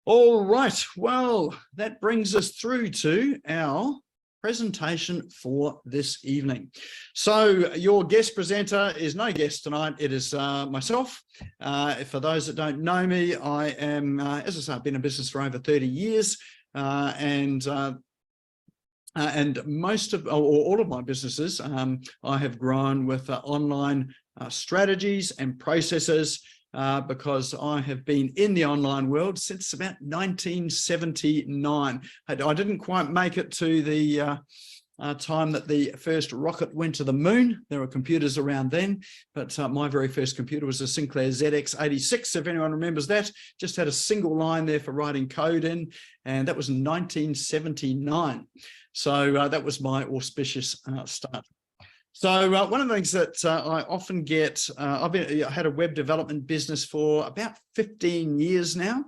All right, well, that brings us through to our presentation for this evening. So your guest presenter is no guest tonight, it is myself. For those that don't know me, I am, as I say, I've been in business for over 30 years and most of, or all of my businesses, I have grown with online strategies and processes because I have been in the online world since about 1979. I didn't quite make it to the time that the first rocket went to the moon. There were computers around then, but my very first computer was a Sinclair ZX86, if anyone remembers that. Just had a single line there for writing code in, and that was 1979. So that was my auspicious start. So one of the things that I often get, I had a web development business for about 15 years now.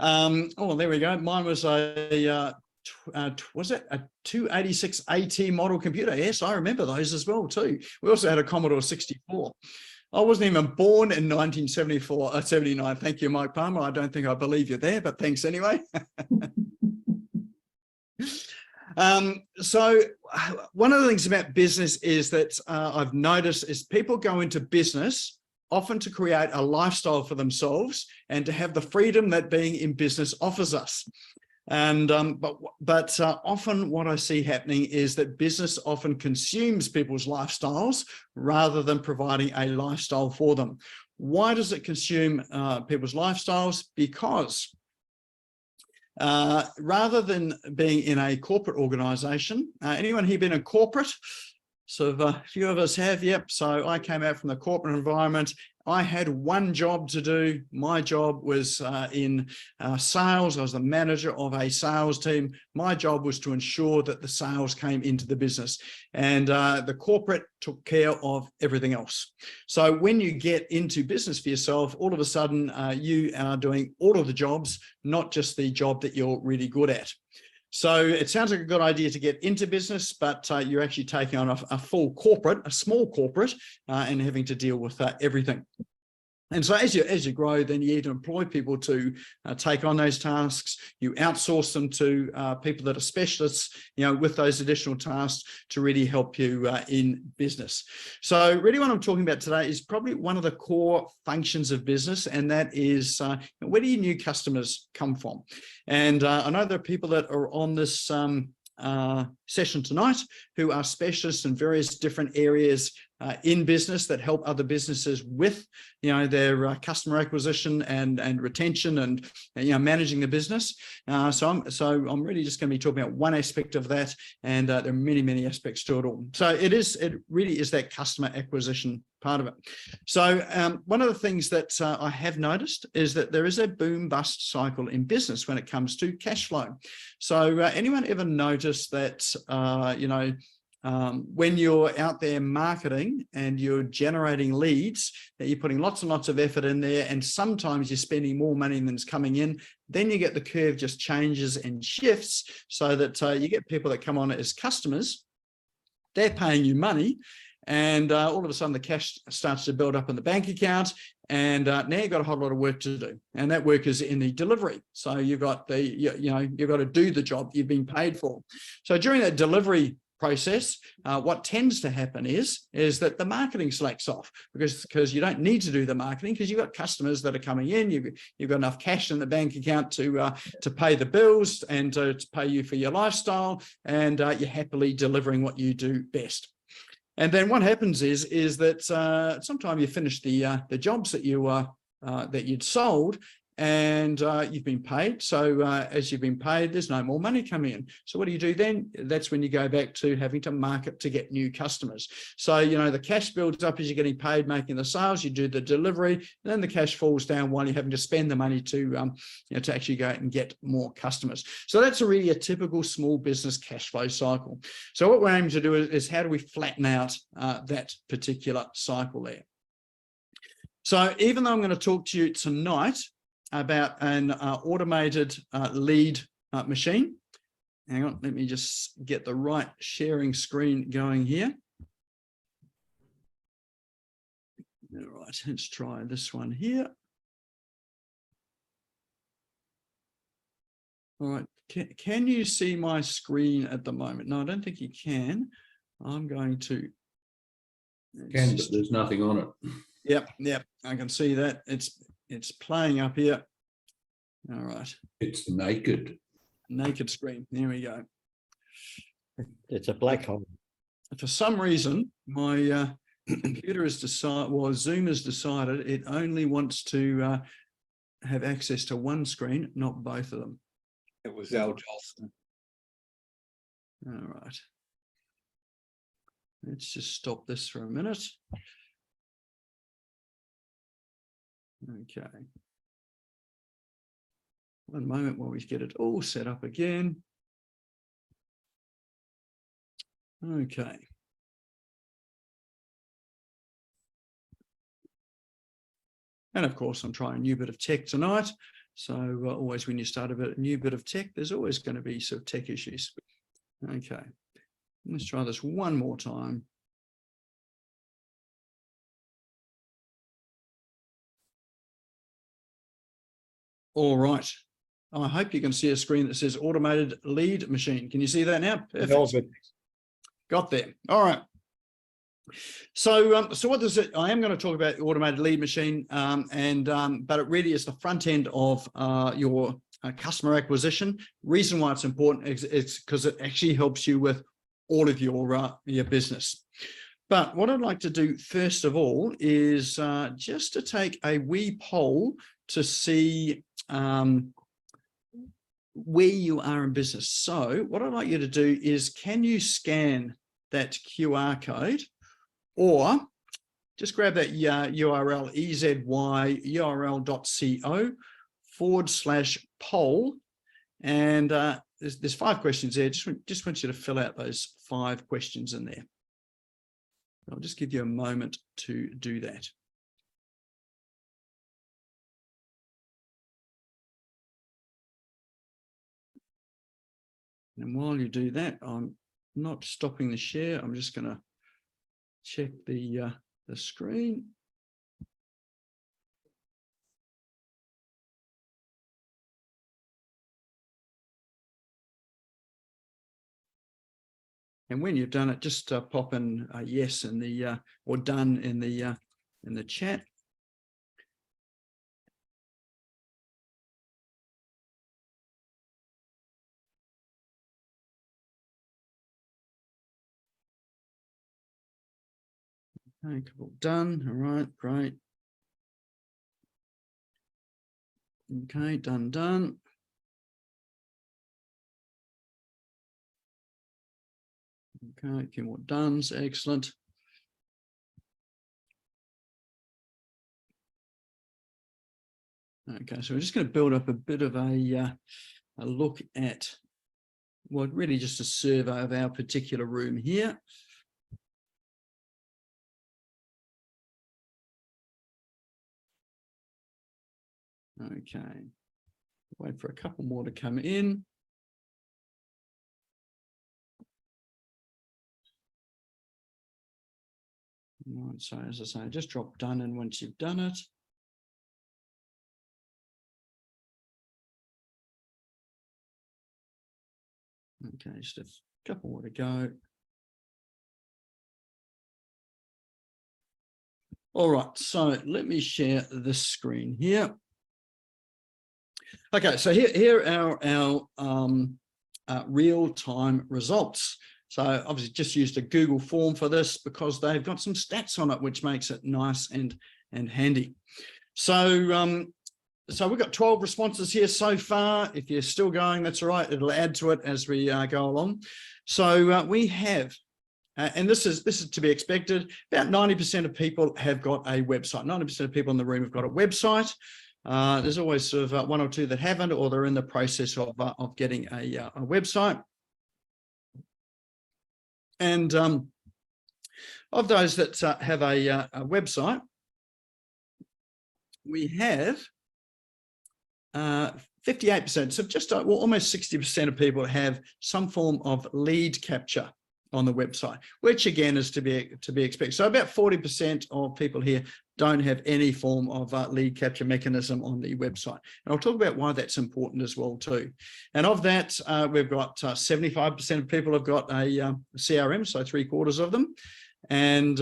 Oh, there we go. Mine was was it a 286 AT model computer? Yes, I remember those as well too. We also had a Commodore 64. I wasn't even born in 1974, 79. Thank you, Mike Palmer. I don't think I believe you there, but thanks anyway. So one of the things about business is that I've noticed is people go into business often to create a lifestyle for themselves and to have the freedom that being in business offers us. And but often what I see happening is that business often consumes people's lifestyles rather than providing a lifestyle for them. Why does it consume people's lifestyles? Because rather than being in a corporate organization, anyone here been in corporate? So a few of us have, yep. So I came out from the corporate environment. I had one job to do. My job was in sales. I was the manager of a sales team. My job was to ensure that the sales came into the business, and the corporate took care of everything else. So when you get into business for yourself, all of a sudden you are doing all of the jobs, not just the job that you're really good at. So it sounds like a good idea to get into business, but you're actually taking on a full corporate, a small corporate, and having to deal with everything. And so as you grow, then you need to employ people to take on those tasks. You outsource them to people that are specialists, with those additional tasks to really help you in business. So really what I'm talking about today is probably one of the core functions of business, and that is where do your new customers come from? And I know there are people that are on this session tonight who are specialists in various different areas in business that help other businesses with their customer acquisition and retention and managing the business. So I'm really just going to be talking about one aspect of that, and there are many aspects to it all. So it really is that customer acquisition part of it. So one of the things that I have noticed is that there is a boom bust cycle in business when it comes to cash flow. So anyone ever noticed that when you're out there marketing and you're generating leads, that you're putting lots and lots of effort in there, and sometimes you're spending more money than's coming in, then you get the curve just changes and shifts so that you get people that come on as customers, they're paying you money, and all of a sudden the cash starts to build up in the bank account, and now you've got a whole lot of work to do, and that work is in the delivery. So you've got you've got to do the job you've been paid for. So during that delivery process, what tends to happen is that the marketing slacks off because you don't need to do the marketing because you've got customers that are coming in. You've got enough cash in the bank account to pay the bills and to pay you for your lifestyle, and you're happily delivering what you do best. And then what happens is that sometimes you finish the jobs that you'd sold, and you've been paid. So as you've been paid, there's no more money coming in. So what do you do then? That's when you go back to having to market to get new customers. So, the cash builds up as you're getting paid, making the sales, you do the delivery, and then the cash falls down while you're having to spend the money to actually go out and get more customers. So that's really a typical small business cash flow cycle. So what we're aiming to do is how do we flatten out that particular cycle there? So even though I'm going to talk to you tonight about an automated lead machine. Hang on, let me just get the right sharing screen going here. All right, let's try this one here. All right. Can you see my screen at the moment? No, I don't think you can. I'm going to. Can, but there's nothing on it. Yep. I can see that. It's playing up here. All right. It's naked. Naked screen. There we go. It's a black hole. For some reason, my computer has decided, well, Zoom has decided it only wants to have access to one screen, not both of them. It was Al Jolson. All right. Let's just stop this for a minute. Okay. One moment while we get it all set up again. Okay. And of course, I'm trying a new bit of tech tonight. So always when you start a new bit of tech, there's always going to be sort of tech issues. Okay. Let's try this one more time. All right. I hope you can see a screen that says automated lead machine. Can you see that now? Perfect. Got there. All right. So, so what does it? I am going to talk about the automated lead machine, but it really is the front end of your customer acquisition. Reason why it's important is because it actually helps you with all of your business. But what I'd like to do first of all is just to take a wee poll to see where you are in business. So what I'd like you to do is, can you scan that QR code, or just grab that URL, ezyurl.co/poll, and there's 5 questions there. Just want you to fill out those 5 questions in there. I'll just give you a moment to do that. And while you do that, I'm not stopping the share. I'm just going to check the screen. And when you've done it, just pop in a yes in the or done in the chat. Okay, cool. Done. All right, great. Okay, done. Okay, a few more dones. Excellent. Okay, so we're just going to build up a bit of a look at what really just a survey of our particular room here. Okay, wait for a couple more to come in. Right, so as I say, just drop done in once you've done it. Okay, just a couple more to go. All right, so let me share this screen here. Okay, so here are our real-time results. So obviously just used a Google form for this because they've got some stats on it, which makes it nice and handy. So so we've got 12 responses here so far. If you're still going, that's all right. It'll add to it as we go along. So we have, and this is to be expected, about 90% of people have got a website. 90% of people in the room have got a website. There's always sort of 1 or 2 that haven't, or they're in the process of getting a website. And of those that have a website, we have 58%, so just well, almost 60% of people have some form of lead capture on the website, which again is to be expected. So about 40% of people here don't have any form of lead capture mechanism on the website. And I'll talk about why that's important as well too. And of that, we've got 75% of people have got a CRM, so 3/4 of them. And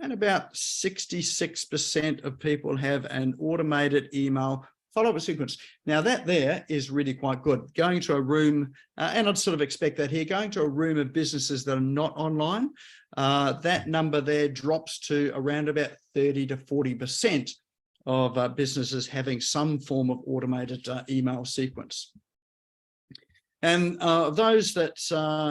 about 66% of people have an automated email follow-up sequence. Now that there is really quite good. Going to a room, and I'd sort of expect that here, going to a room of businesses that are not online, that number there drops to around about 30 to 40% of businesses having some form of automated email sequence. And those that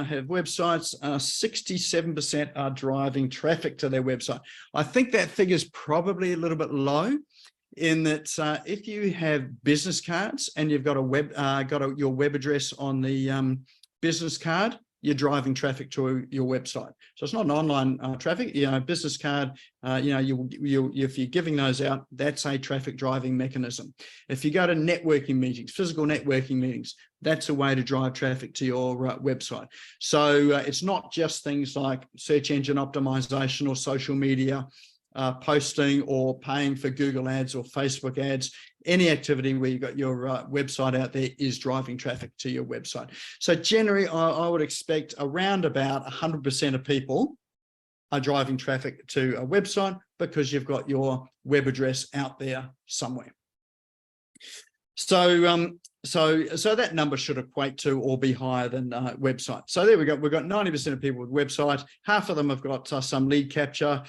have websites, 67% are driving traffic to their website. I think that figure is probably a little bit low, in that if you have business cards and you've got a your web address on the business card, you're driving traffic to your website. So it's not an online traffic, business card, if you're giving those out, that's a traffic driving mechanism. If you go to networking meetings, physical networking meetings, that's a way to drive traffic to your website. So it's not just things like search engine optimization or social media posting or paying for Google ads or Facebook ads. Any activity where you've got your website out there is driving traffic to your website. So generally, I would expect around about 100% of people are driving traffic to a website because you've got your web address out there somewhere. So that number should equate to or be higher than website. So there we go. We've got 90% of people with website. Half of them have got some lead capture.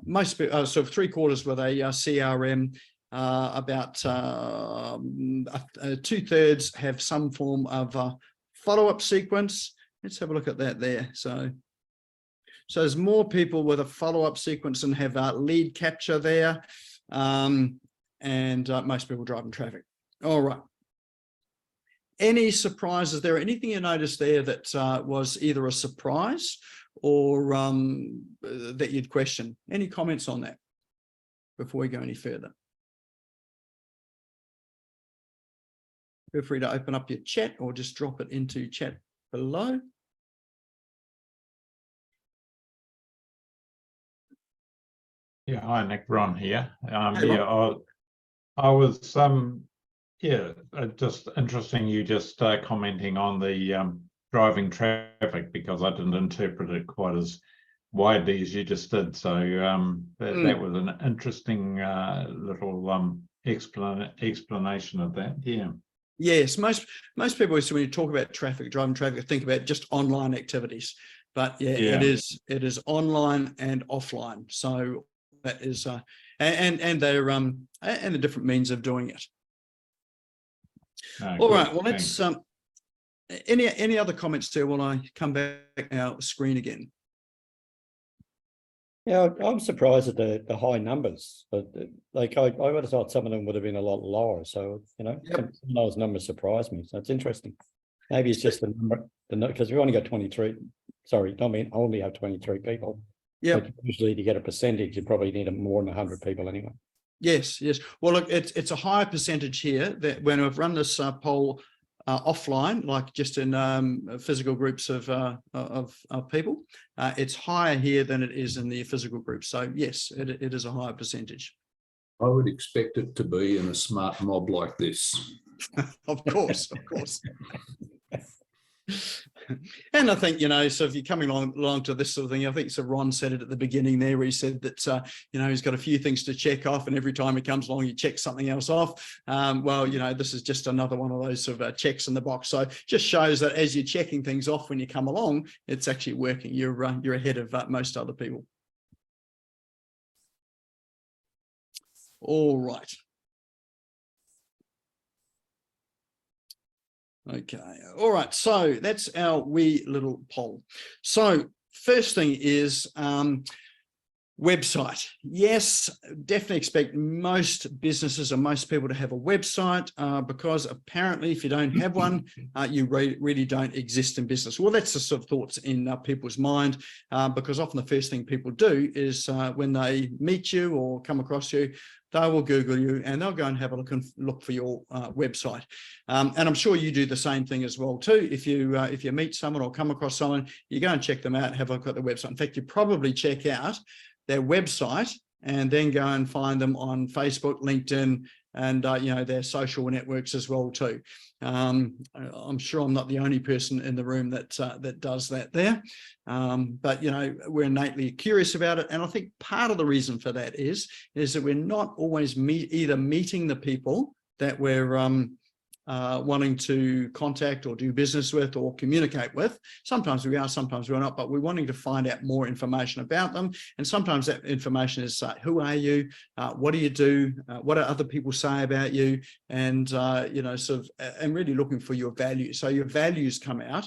Most sort of 3/4 with a CRM. About 2/3 have some form of follow-up sequence. Let's have a look at that there. So there's more people with a follow-up sequence and have lead capture there, and most people driving traffic. All right. Any surprises there? Anything you noticed there that was either a surprise or that you'd question? Any comments on that before we go any further? Feel free to open up your chat or just drop it into chat below. Yeah, hi Nick, Ron here. Hey, yeah, Ron. I was just interesting you just commenting on the driving traffic, because I didn't interpret it quite as widely as you just did. So that was an interesting little explanation of that. Yeah. Yes, most people, so when you talk about traffic, driving traffic, think about just online activities. But yeah. it is online and offline. So that is and they're and the different means of doing it. All right. Well, let's any other comments there while I come back our screen again? Yeah, I'm surprised at the high numbers, but like I would have thought some of them would have been a lot lower. So some of those numbers surprised me. So it's interesting. Maybe it's just the number, because we only got 23. Sorry, I mean only have 23 people. Yeah. Usually to get a percentage, you probably need more than 100 people anyway. Yes. Well, look, it's a higher percentage here that when I've run this poll offline, like just in physical groups of people, it's higher here than it is in the physical group. So yes, it is a higher percentage. I would expect it to be in a smart mob like this. Of course. And I think, so if you're coming along to this sort of thing, I think so Ron said it at the beginning there, where he said that, he's got a few things to check off, and every time he comes along, he checks something else off. Well, this is just another one of those sort of checks in the box. So just shows that as you're checking things off when you come along, it's actually working. You're ahead of most other people. All right. Okay. All right. So that's our wee little poll. So first thing is website. Yes, definitely expect most businesses or most people to have a website because apparently if you don't have one, you really don't exist in business. Well, that's the sort of thoughts in people's mind because often the first thing people do is when they meet you or come across you, they will Google you and they'll go and have a look for your website. And I'm sure you do the same thing as well too. If you meet someone or come across someone, you go and check them out, have a look at their website. In fact, you probably check out their website and then go and find them on Facebook, LinkedIn, and you know, their social networks as well too. I'm sure I'm not the only person in the room that that does that there, but you know, we're innately curious about it, and I think part of the reason for that is that we're not always either meeting the people that we're wanting to contact or do business with or communicate with. Sometimes we are, sometimes we're not, but we're wanting to find out more information about them. And sometimes that information is, who are you? What do you do? What do other people say about you? And, you know, sort of, and really looking for your values. So your values come out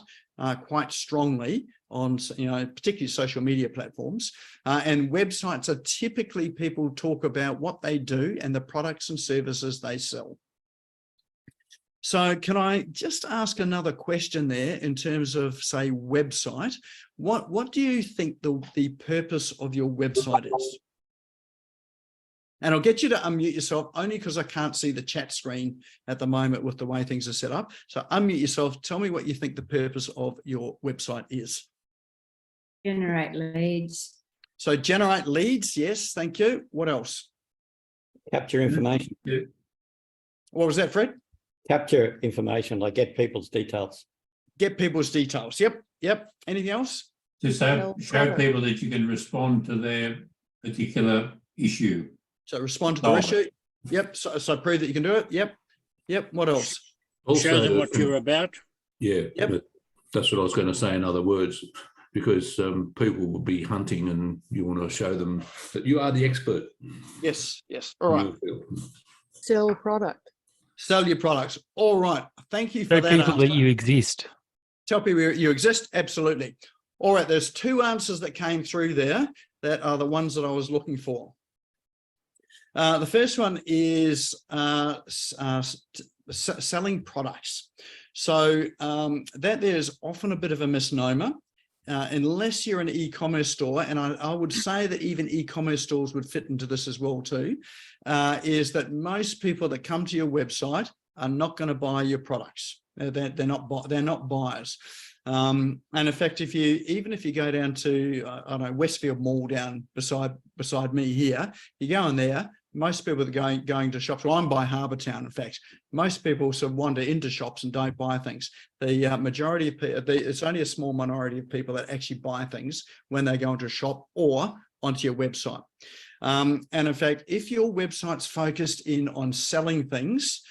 quite strongly on, you know, particularly social media platforms, and websites are typically people talk about what they do and the products and services they sell. So can I just ask another question there in terms of, say, website? What do you think the purpose of your website is? And I'll get you to unmute yourself only because I can't see the chat screen at the moment with the way things are set up. So unmute yourself. Tell me what you think the purpose of your website is. Generate leads. So generate leads. Yes, thank you. What else? Capture information. What was that, Fred? Capture information, like get people's details. Get people's details. Yep, yep. Anything else? Just show people that you can respond to their particular issue. So respond to the issue. Yep. So prove that you can do it. Yep. Yep. What else? Also, show them what you're about. Yeah, Yep. but that's what I was going to say in other words, because people will be hunting and you want to show them that you are the expert. Yes. Yes. All right. Sell product. Sell your products. All right. Thank you for Show that. people that answer. you exist. Tell people you exist. Absolutely. All right. There's two answers that came through there that are the ones that I was looking for. The first one is selling products. So that there's often a bit of a misnomer. Unless you're an e-commerce store, and I would say that even e-commerce stores would fit into this as well too, is that most people that come to your website are not going to buy your products. They're not buyers. And in fact, even if you go down to I don't know, Westfield Mall down beside me here, you go in there. Most people are going to shops. Well, I'm by Harbour Town. In fact, most people sort of wander into shops and don't buy things. The majority of people, it's only a small minority of people that actually buy things when they go into a shop or onto your website. And in fact, if your website's focused in on selling things,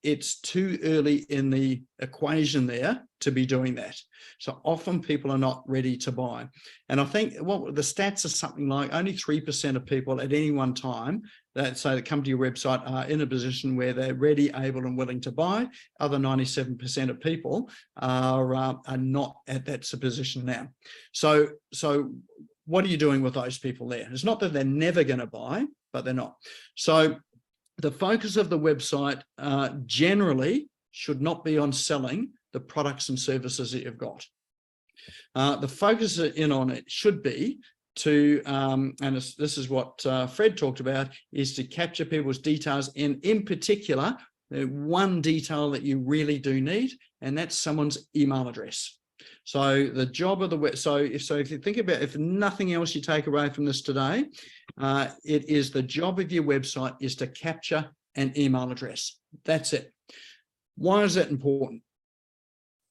it's too early in the equation there to be doing that. So often people are not ready to buy. And I think the stats are something like only 3% of people at any one time that come to your website are in a position where they're ready, able and willing to buy. Other 97% of people are not at that position now. So what are you doing with those people there? It's not that they're never going to buy, but they're not. So the focus of the website generally should not be on selling the products and services that you've got. The focus in on it should be to, and this is what Fred talked about, is to capture people's details, and in particular, the one detail that you really do need, and that's someone's email address. So the job of the web, so if you think about, if nothing else you take away from this today, it is the job of your website is to capture an email address. That's it. Why is that important?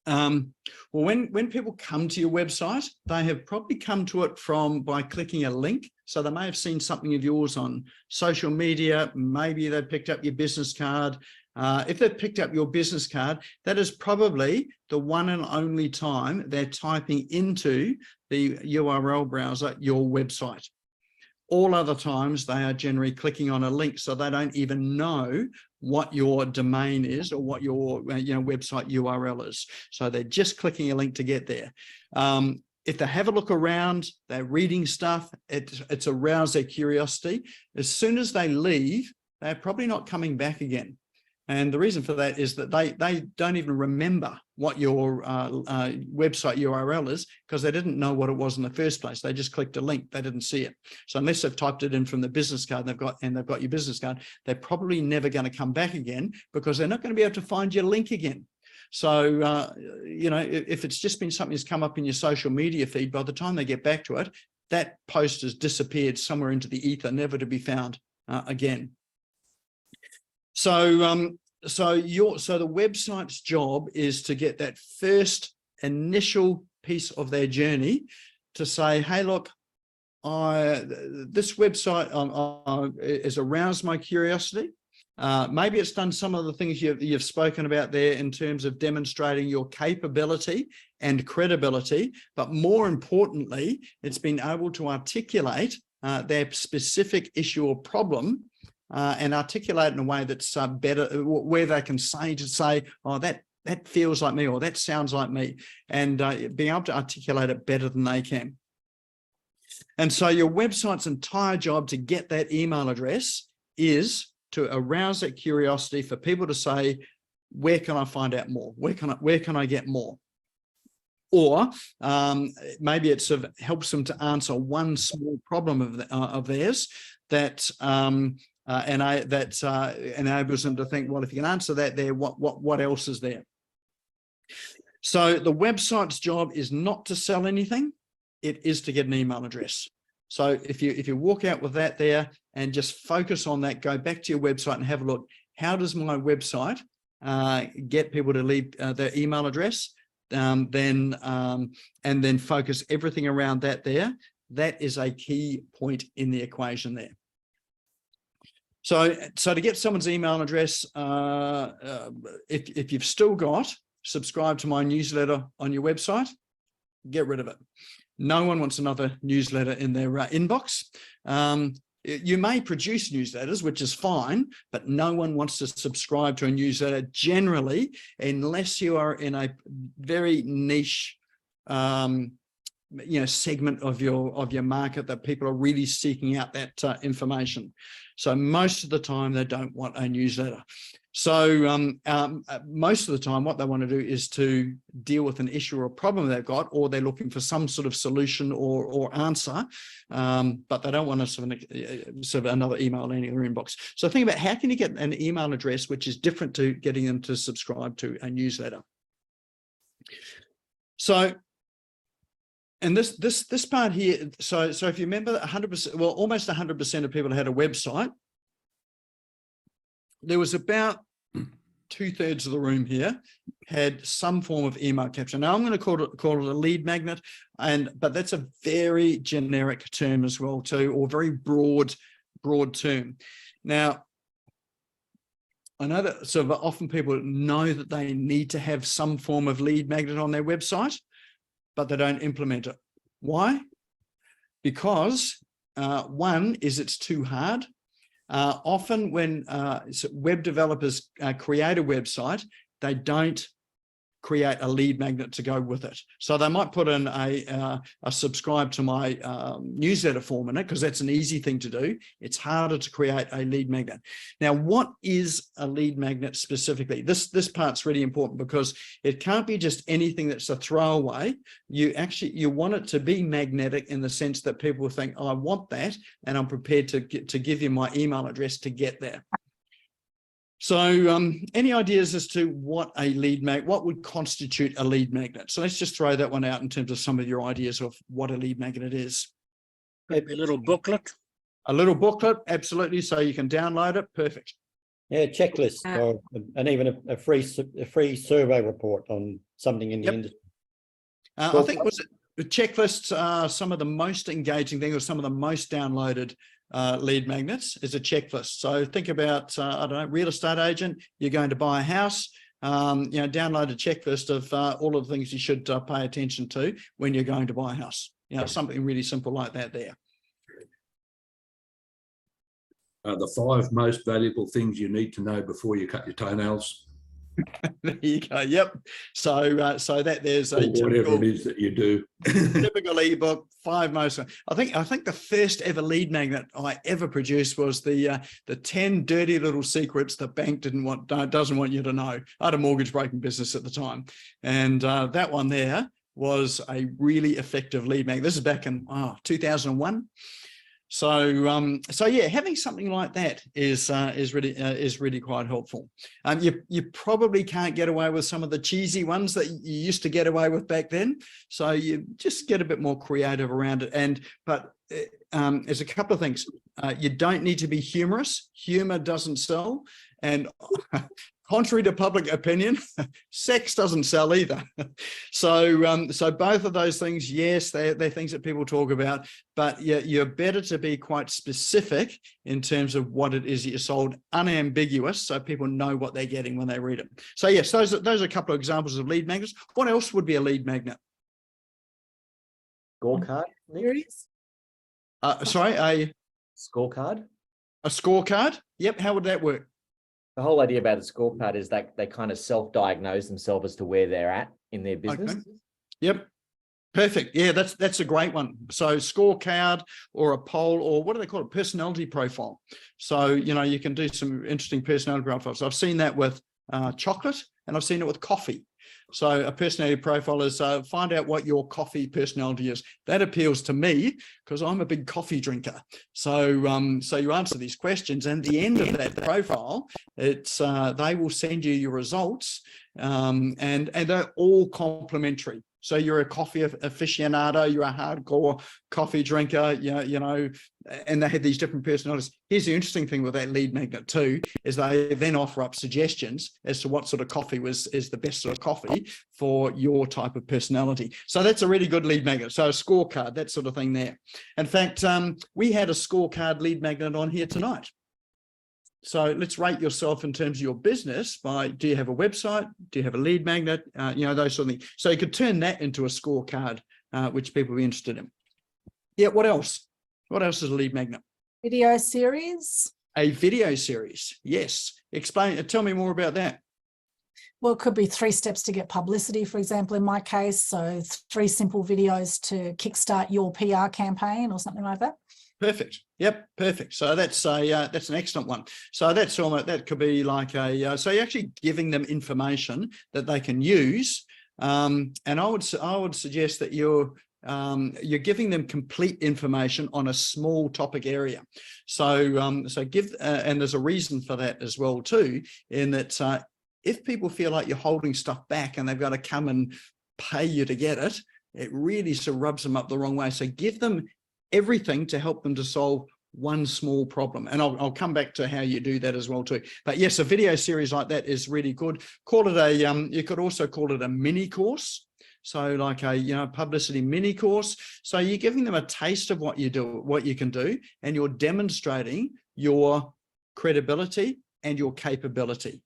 Well, when people come to your website, they have probably come to it by clicking a link. So they may have seen something of yours on social media. Maybe they picked up your business card. If they've picked up your business card, that is probably the one and only time they're typing into the URL browser your website. All other times they are generally clicking on a link, so they don't even know what your domain is or what your website URL is. So they're just clicking a link to get there. If they have a look around, they're reading stuff, it's aroused their curiosity. As soon as they leave, they're probably not coming back again. And the reason for that is that they don't even remember what your website URL is, because they didn't know what it was in the first place. They just clicked a link. They didn't see it. So unless they've typed it in from the business card they've got your business card, they're probably never going to come back again, because they're not going to be able to find your link again. So, if it's just been something that's come up in your social media feed, by the time they get back to it, that post has disappeared somewhere into the ether, never to be found again. So the website's job is to get that first initial piece of their journey to say, hey, look, this website has aroused my curiosity. Maybe it's done some of the things you've spoken about there in terms of demonstrating your capability and credibility, but more importantly, it's been able to articulate their specific issue or problem and articulate in a way that's better, where they can say, oh, that feels like me, or that sounds like me, and being able to articulate it better than they can. And so your website's entire job to get that email address is to arouse that curiosity for people to say, where can I find out more? Where can I get more? Or maybe it sort of helps them to answer one small problem of theirs that enables them to think, well, if you can answer that there, what else is there? So the website's job is not to sell anything. It is to get an email address. So if you walk out with that there and just focus on that, go back to your website and have a look. How does my website get people to leave their email address? And then focus everything around that there. That is a key point in the equation there. So to get someone's email address, if you've still got subscribe to my newsletter on your website, get rid of it. No one wants another newsletter in their inbox. You may produce newsletters, which is fine, but no one wants to subscribe to a newsletter generally, unless you are in a very niche, segment of your market that people are really seeking out that information. So most of the time they don't want a newsletter. So most of the time what they want to do is to deal with an issue or a problem they've got, or they're looking for some sort of solution or answer, but they don't want to sort of another email in their inbox. So think about how can you get an email address which is different to getting them to subscribe to a newsletter. So, and this part here, so if you remember 100%, well, almost 100% of people had a website. There was about 2/3 of the room here had some form of email capture. Now I'm going to call it a lead magnet, but that's a very generic term as well too, or very broad term. Now, I know that sort of often people know that they need to have some form of lead magnet on their website, but they don't implement it. Why? Because one is it's too hard. Often when web developers create a website, they don't create a lead magnet to go with it. So they might put in a subscribe to my newsletter form in it, because that's an easy thing to do. It's harder to create a lead magnet. Now, what is a lead magnet specifically? This part's really important, because it can't be just anything that's a throwaway. You want it to be magnetic in the sense that people think, oh, I want that, and I'm prepared to give you my email address to get there. So any ideas as to what would constitute a lead magnet? So let's just throw that one out in terms of some of your ideas of what a lead magnet is. Maybe a little booklet. A little booklet, absolutely. So you can download it. Perfect. Yeah, checklist, and even a free survey report on something in the industry. I think the checklists are some of the most engaging things, or some of the most downloaded lead magnets is a checklist. So think about, I don't know, real estate agent, you're going to buy a house, download a checklist of all of the things you should pay attention to when you're going to buy a house. Something really simple like that there. The 5 most valuable things you need to know before you cut your toenails. There you go. Yep. So that there's a whatever it is that you do. Typical ebook. 5 most. I think the first ever lead magnet I ever produced was the 10 dirty little secrets the bank doesn't want you to know. I had a mortgage broking business at the time, and that one there was a really effective lead magnet. This is back in 2001. So so yeah, having something like that is really quite helpful. You probably can't get away with some of the cheesy ones that you used to get away with back then. So you just get a bit more creative around it. But there's a couple of things. You don't need to be humorous. Humor doesn't sell. And contrary to public opinion, sex doesn't sell either. So so both of those things, yes, they're things that people talk about, but you're better to be quite specific in terms of what it is that you sold, unambiguous, so people know what they're getting when they read it. So yes, those are a couple of examples of lead magnets. What else would be a lead magnet? Scorecard, Nick? Sorry, a Scorecard. scorecard? Yep, how would that work? The whole idea about a scorecard is that they kind of self-diagnose themselves as to where they're at in their business. Okay. Yep. Perfect. Yeah, that's a great one. So scorecard or a poll, or what do they call it? Personality profile. So, you know, you can do some interesting personality profiles. I've seen that with chocolate, and I've seen it with coffee. So a personality profile is find out what your coffee personality is. That appeals to me because I'm a big coffee drinker. So so you answer these questions, and at the end of that profile, it's they will send you your results, and they're all complimentary. So you're a coffee aficionado, you're a hardcore coffee drinker, you know, and they have these different personalities. Here's the interesting thing with that lead magnet too, is they then offer up suggestions as to what sort of coffee is the best sort of coffee for your type of personality. So that's a really good lead magnet. So a scorecard, that sort of thing there. In fact, we had a scorecard lead magnet on here tonight. So let's rate yourself in terms of your business by, do you have a website? Do you have a lead magnet? You know, those sort of things. So you could turn that into a scorecard, which people will be interested in. Yeah, what else? What else is a lead magnet? Video series. A video series, yes. Explain, tell me more about that. Well, it could be 3 steps to get publicity, for example, in my case. So 3 simple videos to kickstart your PR campaign or something like that. Perfect. Yep, perfect. So that's an excellent one. So that's almost, that could be like a so you're actually giving them information that they can use, and I would suggest that you're giving them complete information on a small topic area. So so give and there's a reason for that as well too, in that if people feel like you're holding stuff back and they've got to come and pay you to get it, it really sort of rubs them up the wrong way. So give them everything to help them to solve one small problem. And I'll come back to how you do that as well too. But yes, a video series like that is really good. Call it a, you could also call it a mini course. So like a, you know, publicity mini course. So you're giving them a taste of what you do, what you can do, and you're demonstrating your credibility and your capability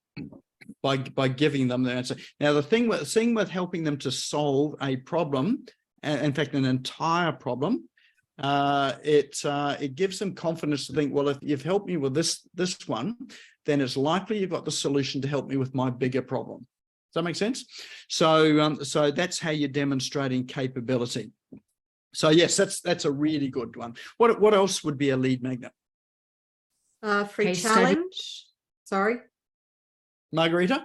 by giving them the answer. Now, the thing with helping them to solve a problem, in fact, an entire problem, it gives them confidence to think, well, if you've helped me with this one, then it's likely you've got the solution to help me with my bigger problem. Does that make sense? So so that's how you're demonstrating capability. So yes, that's a really good one. What else would be a lead magnet? Free Case study. challenge. Sorry. Margarita?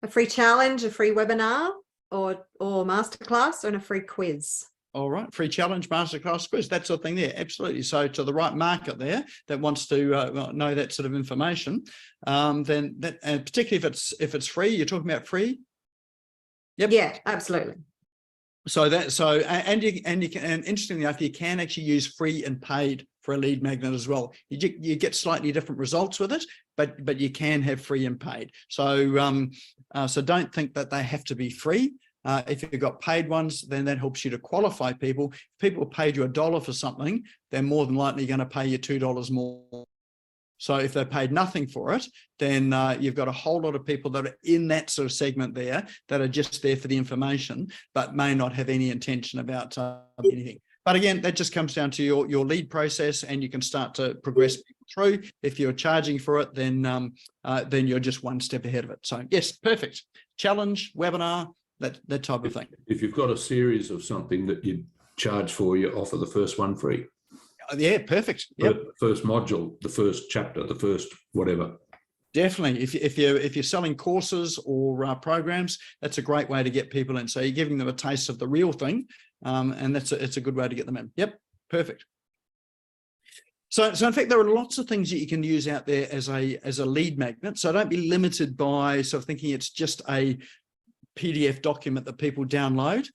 A free challenge, a free webinar, or masterclass, and a free quiz. All right, free challenge, masterclass, quiz, that sort of thing there, absolutely. So to the right market there that wants to know that sort of information, then that, and particularly if it's free, you're talking about free. Yep. Yeah, absolutely. So that and you can, and interestingly enough, you can actually use free and paid for a lead magnet as well. You get slightly different results with it, but you can have free and paid. So so don't think that they have to be free. If you've got paid ones, then that helps you to qualify people. If people paid you $1 for something, they're more than likely going to pay you $2 more. So if they paid nothing for it, then you've got a whole lot of people that are in that sort of segment there that are just there for the information, but may not have any intention about anything. But again, that just comes down to your lead process, and you can start to progress people through. If you're charging for it, then you're just one step ahead of it. So yes, perfect. Challenge, webinar, that type of thing. If you've got a series of something that you charge for, you offer the first one free. Yeah, perfect. Yep. The first module, the first chapter, the first whatever. Definitely. If you're selling courses or programs, that's a great way to get people in. So you're giving them a taste of the real thing, and it's a good way to get them in. Yep, perfect. So in fact, there are lots of things that you can use out there as a lead magnet. So don't be limited by sort of thinking it's just a PDF document that people download.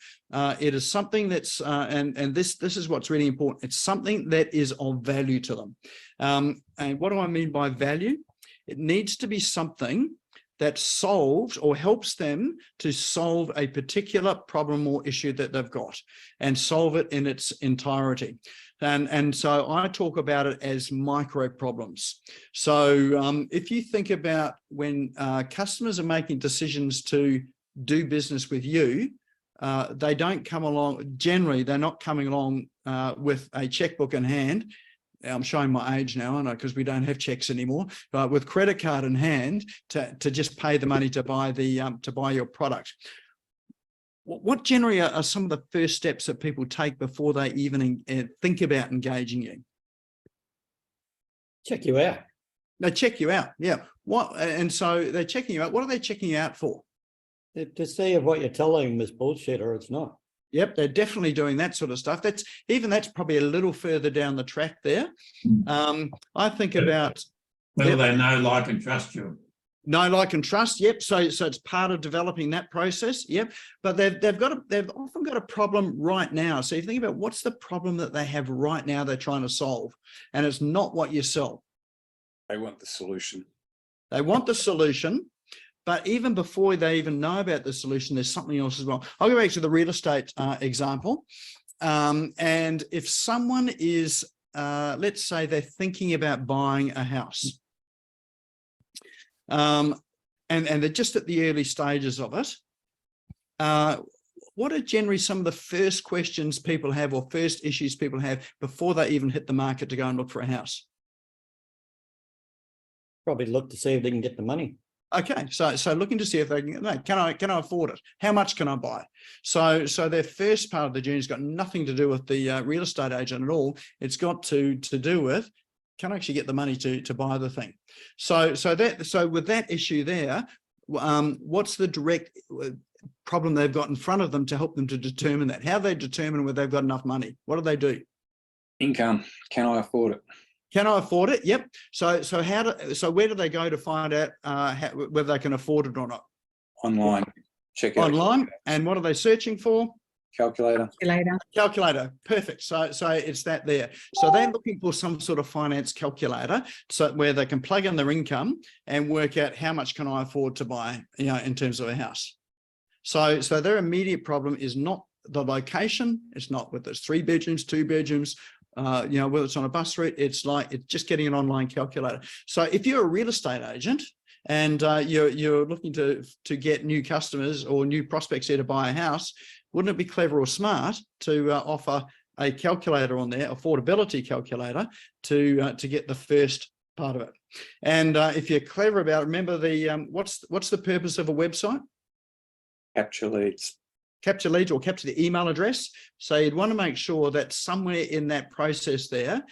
It is something that's, and this is what's really important. It's something that is of value to them. And what do I mean by value? It needs to be something that solves or helps them to solve a particular problem or issue that they've got and solve it in its entirety. And so I talk about it as micro problems. So if you think about when customers are making decisions to do business with you, they don't come along, generally they're not coming along with a checkbook in hand. I'm showing my age now, I know, because we don't have checks anymore, but with credit card in hand to just pay the money to buy your product. What generally are some of the first steps that people take before they even think about engaging you? Check you out. They check you out, yeah. And so they're checking you out. What are they checking you out for? To see if what you're telling them is bullshit or it's not. Yep, they're definitely doing that sort of stuff. That's probably a little further down the track there. I think about whether they know, like, and trust you. Know, like, and trust. Yep. So it's part of developing that process. Yep. But they've often got a problem right now. So you think about what's the problem that they have right now they're trying to solve, and it's not what you sell. They want the solution. They want the solution. But even before they even know about the solution, there's something else as well. I'll go back to the real estate example. And if someone is, let's say they're thinking about buying a house, and they're just at the early stages of it, what are generally some of the first questions people have or first issues people have before they even hit the market to go and look for a house? Probably look to see if they can get the money. Okay, so looking to see if they can I afford it? How much can I buy? So their first part of the journey has got nothing to do with the real estate agent at all. It's got to do with, can I actually get the money to buy the thing? So with that issue there, what's the direct problem they've got in front of them to help them to determine that? How they determine whether they've got enough money? What do they do? Income. Can I afford it? Can I afford it? Yep. So where do they go to find out whether they can afford it or not? Online. Check out. Online. And what are they searching for? Calculator. Calculator. Perfect. So it's that there. So they're looking for some sort of finance calculator, so where they can plug in their income and work out how much can I afford to buy, in terms of a house. So their immediate problem is not the location. It's not whether it's 3 bedrooms, 2 bedrooms. Whether it's on a bus route, it's just getting an online calculator. So if you're a real estate agent and you're looking to get new customers or new prospects here to buy a house, wouldn't it be clever or smart to offer a calculator on there, affordability calculator, to get the first part of it? And if you're clever about it, remember what's the purpose of a website? Capture leads. Capture leads or capture the email address. So you'd want to make sure that somewhere in that process there,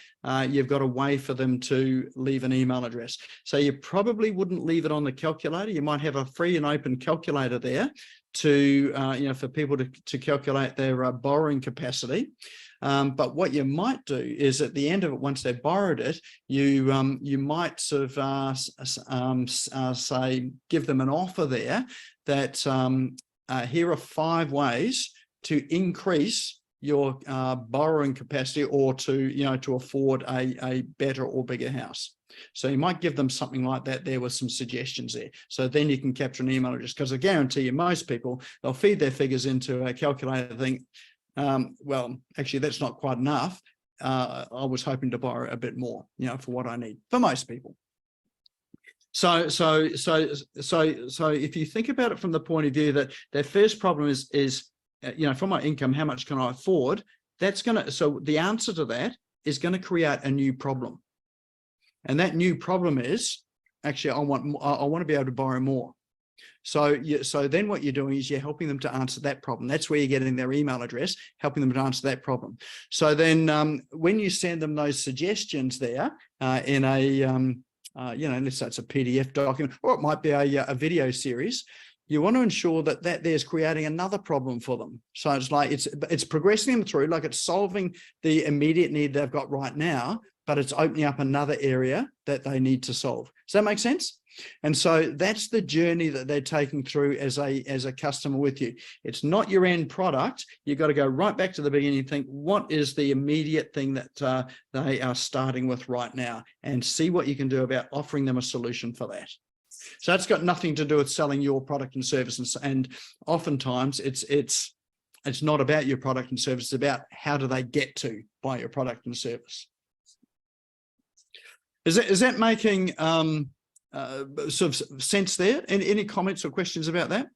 you've got a way for them to leave an email address. So you probably wouldn't leave it on the calculator. You might have a free and open calculator there to, for people to calculate their borrowing capacity. But what you might do is at the end of it, once they've borrowed it, you might sort of say, give them an offer there that here are 5 ways to increase your borrowing capacity or to afford a better or bigger house. So you might give them something like that there with some suggestions there. So then you can capture an email address, because I guarantee you most people, they'll feed their figures into a calculator and think, well, actually that's not quite enough. I was hoping to borrow a bit more, for what I need, for most people. So if you think about it from the point of view that their first problem is from my income, how much can I afford? So the answer to that is going to create a new problem. And that new problem is actually, I want to be able to borrow more. So then what you're doing is you're helping them to answer that problem. That's where you're getting their email address, helping them to answer that problem. So then when you send them those suggestions there in a, let's say it's a PDF document, or it might be a video series, you want to ensure that there's creating another problem for them. So it's like it's progressing them through, like it's solving the immediate need they've got right now, but it's opening up another area that they need to solve. Does that make sense? And so that's the journey that they're taking through as a customer with you. It's not your end product. You've got to go right back to the beginning and think, what is the immediate thing that they are starting with right now, and see what you can do about offering them a solution for that. So that's got nothing to do with selling your product and services. And oftentimes it's not about your product and service. It's about how do they get to buy your product and service. Is that making sort of sense there? Any comments or questions about that?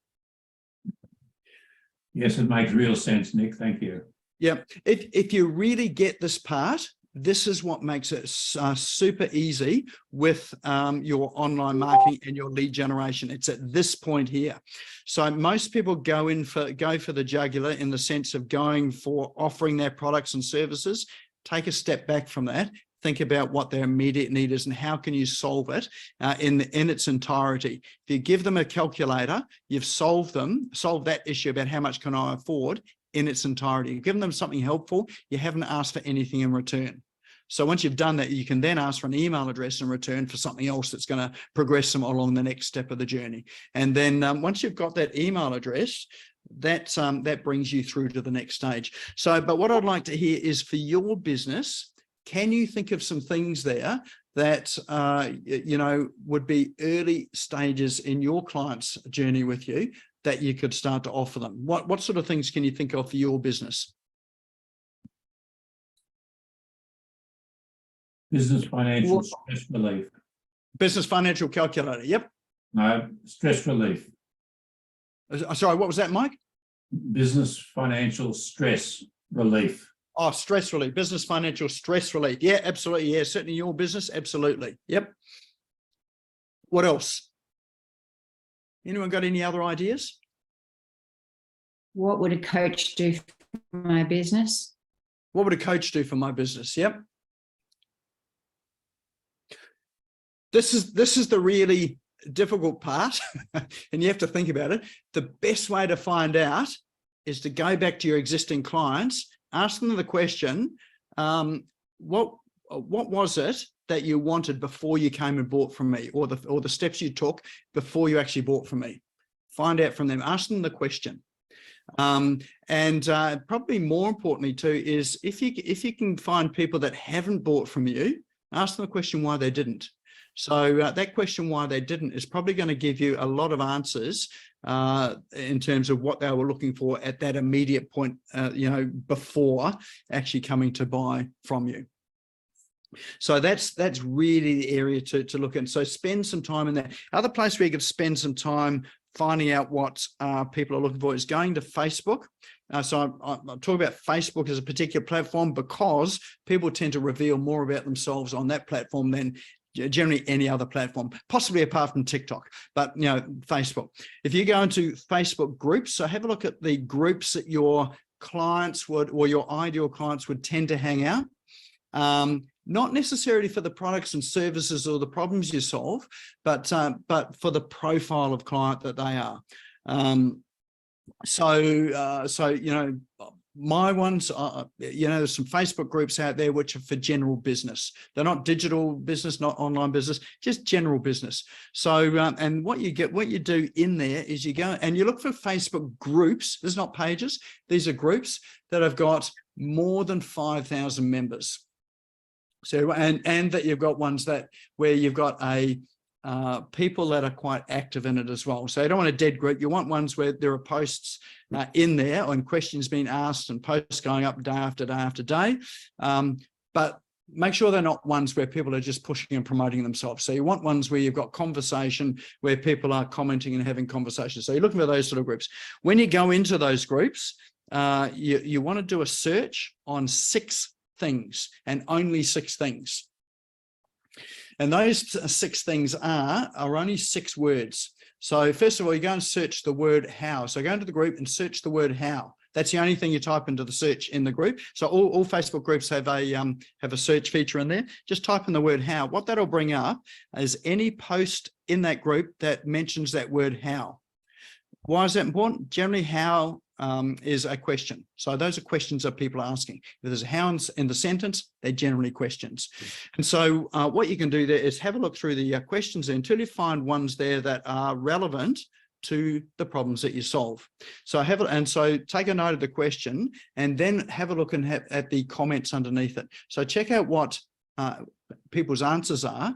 Yes, it makes real sense, Nick. Thank you. Yeah, if you really get this part, this is what makes it super easy with your online marketing and your lead generation. It's at this point here. So most people go for the jugular in the sense of going for offering their products and services. Take a step back from that. Think about what their immediate need is and how can you solve it in its entirety. If you give them a calculator, you've solved that issue about how much can I afford in its entirety. You've given them something helpful. You haven't asked for anything in return. So once you've done that, you can then ask for an email address in return for something else that's going to progress them along the next step of the journey. And then once you've got that email address, that brings you through to the next stage. So, but what I'd like to hear is for your business, can you think of some things there that, would be early stages in your client's journey with you that you could start to offer them? What sort of things can you think of for your business? Business financial stress relief. Business financial calculator. Yep. No, stress relief. Sorry, what was that, Mike? Business financial stress relief. Oh, stress relief, business financial stress relief. Yeah, absolutely. Yeah, certainly your business. Absolutely. Yep. What else? Anyone got any other ideas? What would a coach do for my business? What would a coach do for my business? Yep. This is the really difficult part, and you have to think about it. The best way to find out is to go back to your existing clients, ask them the question, what was it that you wanted before you came and bought from me, or the steps you took before you actually bought from me? Find out from them, ask them the question. And probably more importantly too is if you can find people that haven't bought from you, ask them the question why they didn't. So that question why they didn't is probably going to give you a lot of answers in terms of what they were looking for at that immediate point, before actually coming to buy from you. So that's really the area to look at. So spend some time in that. Other place where you could spend some time finding out what people are looking for is going to Facebook. So I'm talking about Facebook as a particular platform because people tend to reveal more about themselves on that platform than generally any other platform, possibly apart from TikTok, but Facebook. If you go into Facebook groups, so have a look at the groups that your clients would, or your ideal clients would tend to hang out. Not necessarily for the products and services or the problems you solve, but for the profile of client that they are. My ones are, there's some Facebook groups out there which are for general business. They're not digital business, not online business, just general business. So, and what you do in there is you go and you look for Facebook groups. There's not pages. These are groups that have got more than 5,000 members. So, and that you've got ones where you've got people that are quite active in it as well. So you don't want a dead group. You want ones where there are posts in there and questions being asked and posts going up day after day after day. But make sure they're not ones where people are just pushing and promoting themselves. So you want ones where you've got conversation, where people are commenting and having conversations. So you're looking for those sort of groups. When you go into those groups, you want to do a search on 6 things and only 6 things. And those 6 things are only 6 words. So first of all, you go and search the word how. So go into the group and search the word how. That's the only thing you type into the search in the group. So all Facebook groups have a search feature in there. Just type in the word how. What that'll bring up is any post in that group that mentions that word how. Why is that important? Generally, how is a question. So those are questions that people are asking. If there's a how in the sentence, they're generally questions. And so what you can do there is have a look through the questions until you find ones there that are relevant to the problems that you solve. So take a note of the question and then have a look at the comments underneath it. So check out what people's answers are.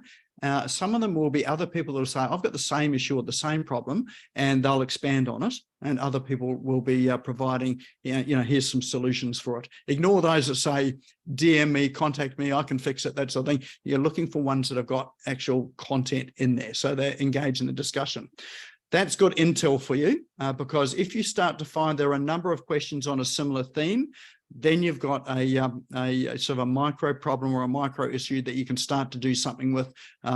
Some of them will be other people that will say, I've got the same issue or the same problem, and they'll expand on it. And other people will be providing, here's some solutions for it. Ignore those that say, DM me, contact me, I can fix it, that sort of thing. You're looking for ones that have got actual content in there, so they're engaged in the discussion. That's good intel for you, because if you start to find there are a number of questions on a similar theme, then you've got a sort of a micro problem or a micro issue that you can start to do something with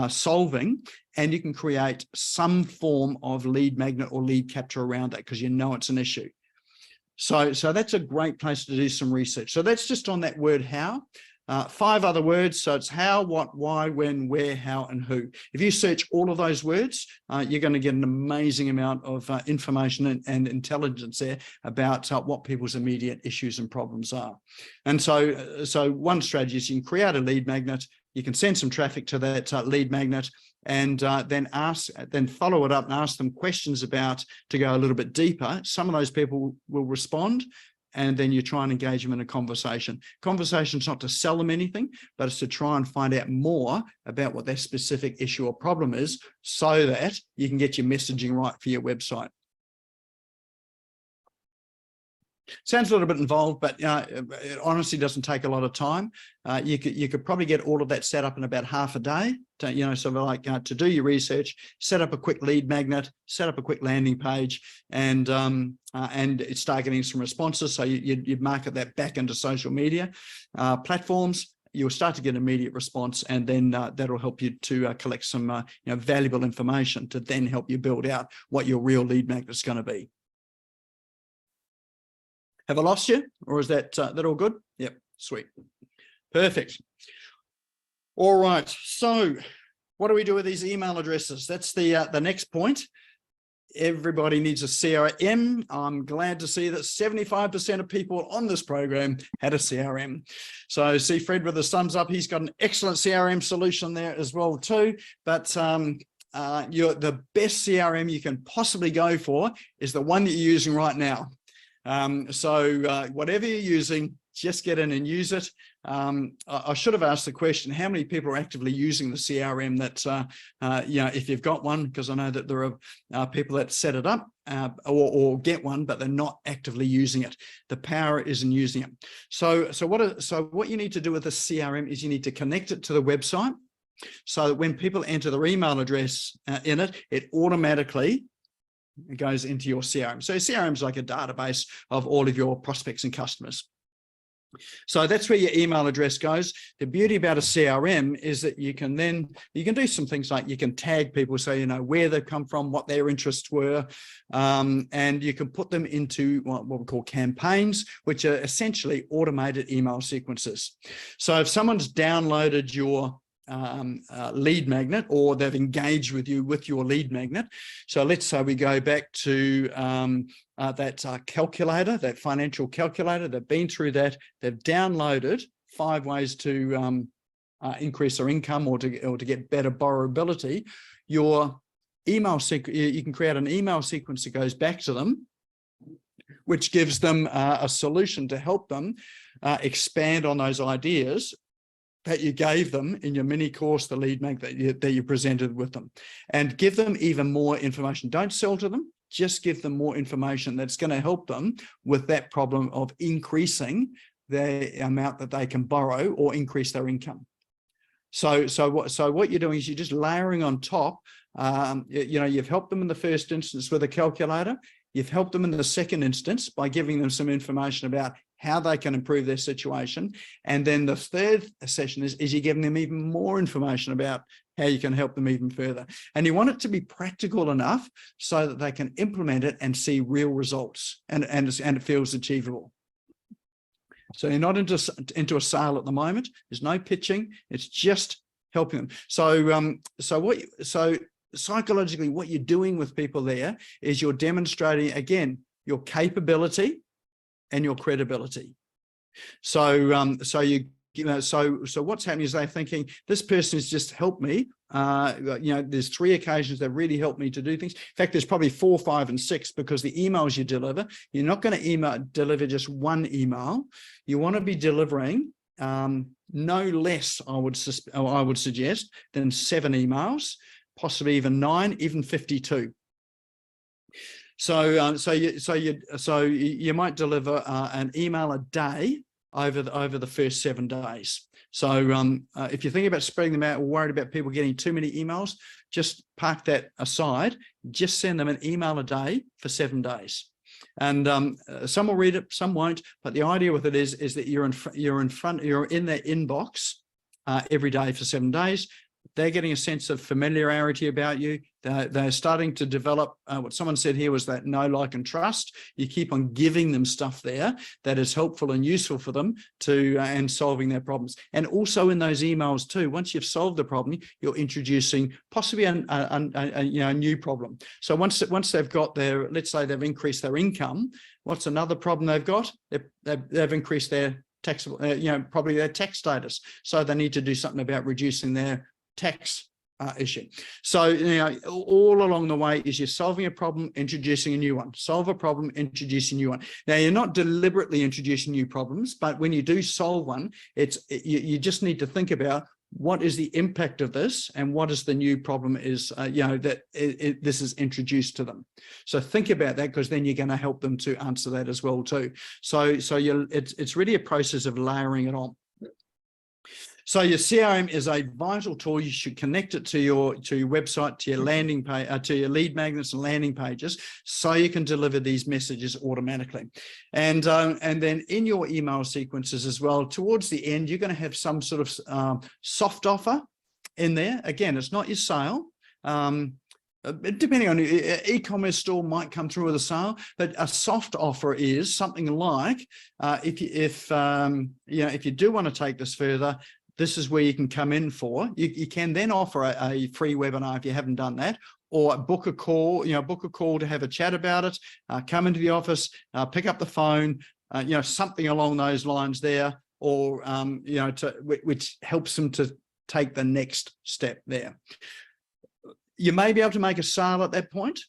solving, and you can create some form of lead magnet or lead capture around that because you know it's an issue. So that's a great place to do some research. So that's just on that word how. 5 other words. So it's how, what, why, when, where, how, and who. If you search all of those words, you're going to get an amazing amount of information and intelligence there about what people's immediate issues and problems are. And so one strategy is you can create a lead magnet. You can send some traffic to that lead magnet, and then follow it up and ask them questions about to go a little bit deeper. Some of those people will respond, and then you try and engage them in a conversation. Conversation's not to sell them anything, but it's to try and find out more about what their specific issue or problem is so that you can get your messaging right for your website. Sounds a little bit involved, but it honestly doesn't take a lot of time. You could probably get all of that set up in about half a day. To do your research, set up a quick lead magnet, set up a quick landing page, and start getting some responses. So you market that back into social media platforms. You'll start to get immediate response, and then that'll help you to collect some valuable information to then help you build out what your real lead magnet is going to be. Have I lost you, or is that all good? Yep, sweet, perfect. All right, so what do we do with these email addresses? That's the next point. Everybody needs a CRM. I'm glad to see that 75% of people on this program had a CRM. So see Fred with the thumbs up. He's got an excellent CRM solution there as well too. But the best CRM you can possibly go for is the one that you're using right now. Whatever you're using, just get in and use it. I should have asked the question, how many people are actively using the CRM that, if you've got one, because I know that there are people that set it up or get one, but they're not actively using it. The power is in using it. So what you need to do with the CRM is you need to connect it to the website so that when people enter their email address in it, it automatically goes into your CRM. So CRM is like a database of all of your prospects and customers. So that's where your email address goes. The beauty about a CRM is that you can do some things like you can tag people so you know where they've come from, what their interests were, and you can put them into what we call campaigns, which are essentially automated email sequences. So if someone's downloaded your lead magnet, or they've engaged with you with your lead magnet. So let's say we go back to that calculator, that financial calculator. They've been through that. They've downloaded 5 ways to increase their income or to get better borrowability. Your email you can create an email sequence that goes back to them, which gives them a solution to help them expand on those ideas that you gave them in your mini course, the lead magnet that you presented with them, and give them even more information. Don't sell to them, just give them more information that's going to help them with that problem of increasing the amount that they can borrow or increase their income. So what you're doing is you're just layering on top. You've helped them in the first instance with a calculator. You've helped them in the second instance by giving them some information about how they can improve their situation. And then the third session is you're giving them even more information about how you can help them even further. And you want it to be practical enough so that they can implement it and see real results and it feels achievable. So you're not into a sale at the moment. There's no pitching. It's just helping them. So psychologically, what you're doing with people there is you're demonstrating, again, your capability and your credibility. So, so what's happening is they're thinking, this person has just helped me. There's 3 occasions that really helped me to do things. In fact, there's probably 4, 5, and 6, because the emails you deliver, you're not going to deliver just one email. You want to be delivering no less, I would suggest, than 7 emails, possibly even 9, even 52. So you might deliver an email a day over the first 7 days. So if you're thinking about spreading them out or worried about people getting too many emails, just park that aside. Just send them an email a day for 7 days. And some will read it, some won't. But the idea with it is that you're in their inbox every day for 7 days. They're getting a sense of familiarity about you. They're starting to develop what someone said here was that know, like, and trust. You keep on giving them stuff there that is helpful and useful for them and solving their problems. And also in those emails too, once you've solved the problem, you're introducing possibly a new problem. So once they've got their, let's say they've increased their income, what's another problem they've got? They've increased their taxable, probably their tax status. So they need to do something about reducing their tax issue. So, all along the way is you're solving a problem, introducing a new one, solve a problem, introducing a new one. Now, you're not deliberately introducing new problems, but when you do solve one, you just need to think about what is the impact of this and what is the new problem is, this is introduced to them. So think about that, because then you're going to help them to answer that as well too. So it's really a process of layering it on. So your CRM is a vital tool. You should connect it to your website, to your landing page, to your lead magnets and landing pages, so you can deliver these messages automatically. And then in your email sequences as well, towards the end, you're going to have some sort of soft offer in there. Again, it's not your sale. Depending on e-commerce store might come through with a sale, but a soft offer is something like if you do want to take this further, this is where you can come in for. You can then offer a free webinar if you haven't done that, or book a call to have a chat about it, come into the office, pick up the phone, something along those lines there, or, which helps them to take the next step there. You may be able to make a sale at that point,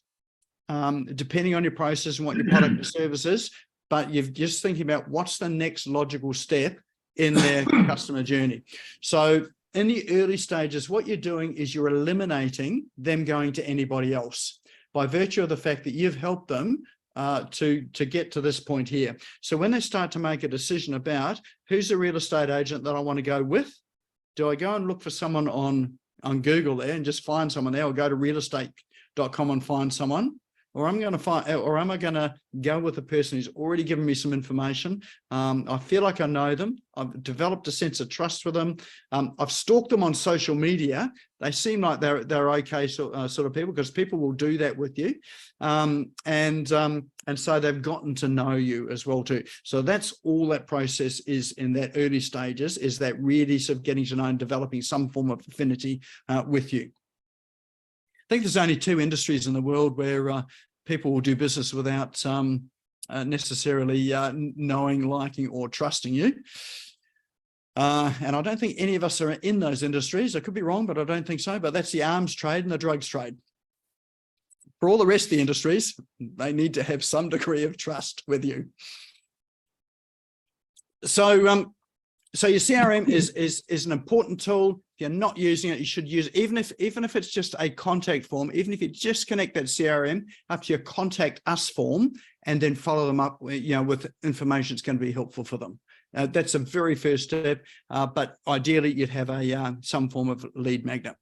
depending on your process and what your product or service is, but you're just thinking about what's the next logical step in their customer journey. So in the early stages, what you're doing is you're eliminating them going to anybody else by virtue of the fact that you've helped them to get to this point here. So when they start to make a decision about who's the real estate agent that I want to go with, do I go and look for someone on Google there and just find someone there, or go to realestate.com and find someone? Or am I going to go with a person who's already given me some information? I feel like I know them. I've developed a sense of trust with them. I've stalked them on social media. They seem like they're okay sort of people, because people will do that with you. And so they've gotten to know you as well too. So that's all that process is in that early stages, is that really sort of getting to know and developing some form of affinity with you. I think there's only 2 industries in the world where people will do business without necessarily knowing, liking, or trusting you. And I don't think any of us are in those industries. I could be wrong, but I don't think so. But that's the arms trade and the drugs trade. For all the rest of the industries, they need to have some degree of trust with you. So your CRM is an important tool. If you're not using it, you should use it, even if it's just a contact form, even if you just connect that CRM up to your contact us form and then follow them up, with information that's going to be helpful for them. That's a very first step, but ideally you'd have some form of lead magnet.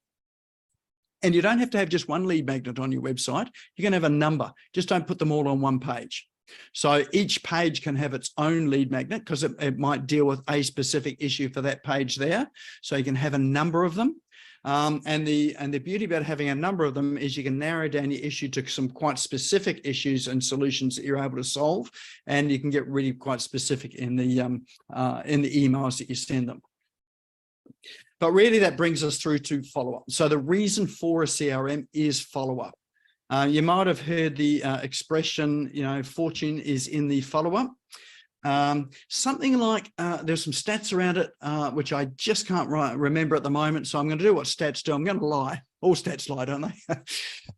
And you don't have to have just one lead magnet on your website. You can have a number. Just don't put them all on one page. So each page can have its own lead magnet, because it might deal with a specific issue for that page there. So you can have a number of them. And the beauty about having a number of them is you can narrow down your issue to some quite specific issues and solutions that you're able to solve. And you can get really quite specific in the emails that you send them. But really that brings us through to follow-up. So the reason for a CRM is follow-up. You might have heard the expression, you know, fortune is in the follow-up. Something like, there's some stats around it, which I just can't remember at the moment. So I'm going to do what stats do. I'm going to lie. All stats lie, don't they?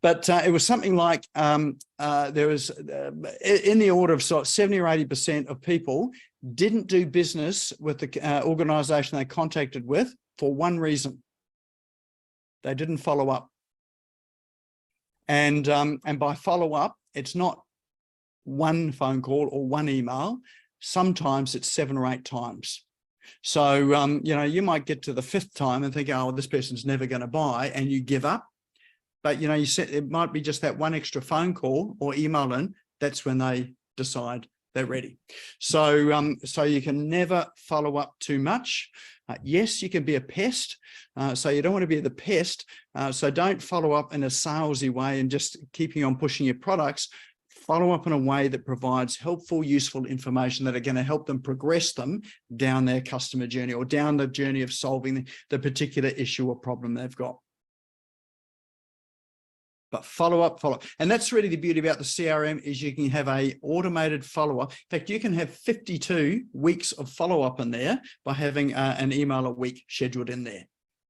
But it was something like there was in the order of sort of 70 or 80% of people didn't do business with the organization they contacted with for one reason. They didn't follow up. And by follow up, it's not one phone call or one email. Sometimes it's 7 or 8 times. So, you know, you might get to the 5th time and think, oh, this person's never going to buy, and you give up. But, you know, you said it might be just that one extra phone call or email in. That's when they decide they're ready. So, so you can never follow up too much. Yes, you can be a pest. So you don't want to be the pest. So don't follow up in a salesy way and just keeping on pushing your products. Follow up in a way that provides helpful, useful information that are going to help them progress them down their customer journey or down the journey of solving the particular issue or problem they've got. But follow up. And that's really the beauty about the CRM is you can have a automated follow-up. In fact, you can have 52 weeks of follow-up in there by having an email a week scheduled in there.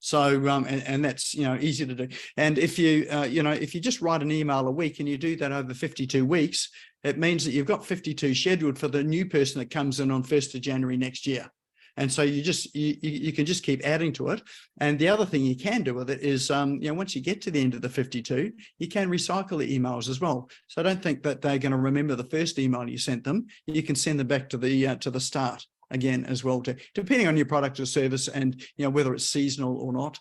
So, and that's, you know, easy to do. And if you, you know, if you just write an email a week and you do that over 52 weeks, it means that you've got 52 scheduled for the new person that comes in on 1st of January next year. And so you just, you can just keep adding to it. And the other thing you can do with it is, you know, once you get to the end of the 52, you can recycle the emails as well. So I don't think that they're going to remember the first email you sent them. You can send them back to the start again as well, depending on your product or service and, you know, whether it's seasonal or not,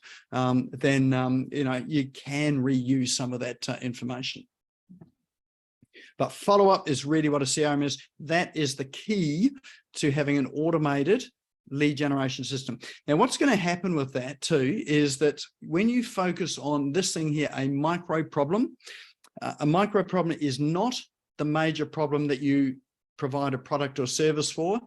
then, you know, you can reuse some of that information. But follow-up is really what a CRM is. That is the key to having an automated lead generation system. Now, what's going to happen with that too is that when you focus on this thing here, a micro problem is not the major problem that you provide a product or service for.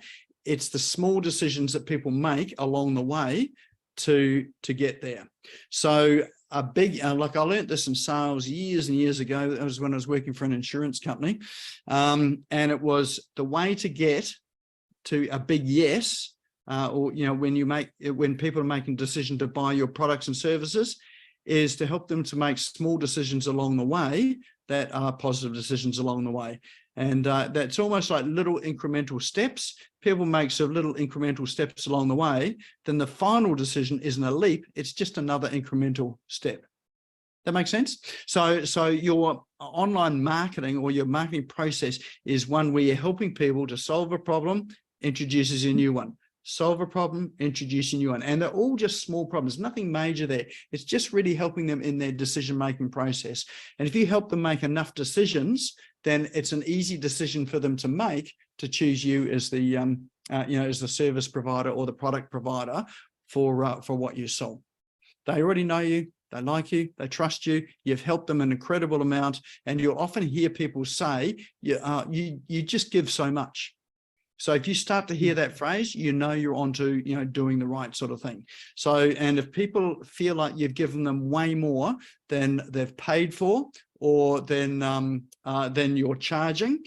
It's the small decisions that people make along the way to get there. So a big, like I learned this in sales years and years ago. That was when I was working for an insurance company. And it was the way to get to a big yes, or, you know, when people are making a decision to buy your products and services, is to help them to make small decisions along the way that are positive decisions along the way. And that's almost like little incremental steps. People make sort of little incremental steps along the way. Then the final decision isn't a leap. It's just another incremental step. That makes sense? So your online marketing or your marketing process is one where you're helping people to solve a problem, introduces a new one. Solve a problem, introduce a new one. And they're all just small problems, nothing major there. It's just really helping them in their decision-making process. And if you help them make enough decisions, then it's an easy decision for them to make to choose you as the, you know, as the service provider or the product provider for what you sell. They already know you, they like you, they trust you, you've helped them an incredible amount. And you'll often hear people say, you just give so much. So if you start to hear that phrase, you know you're onto, you know, doing the right sort of thing. So, and if people feel like you've given them way more than they've paid for, or then you're charging,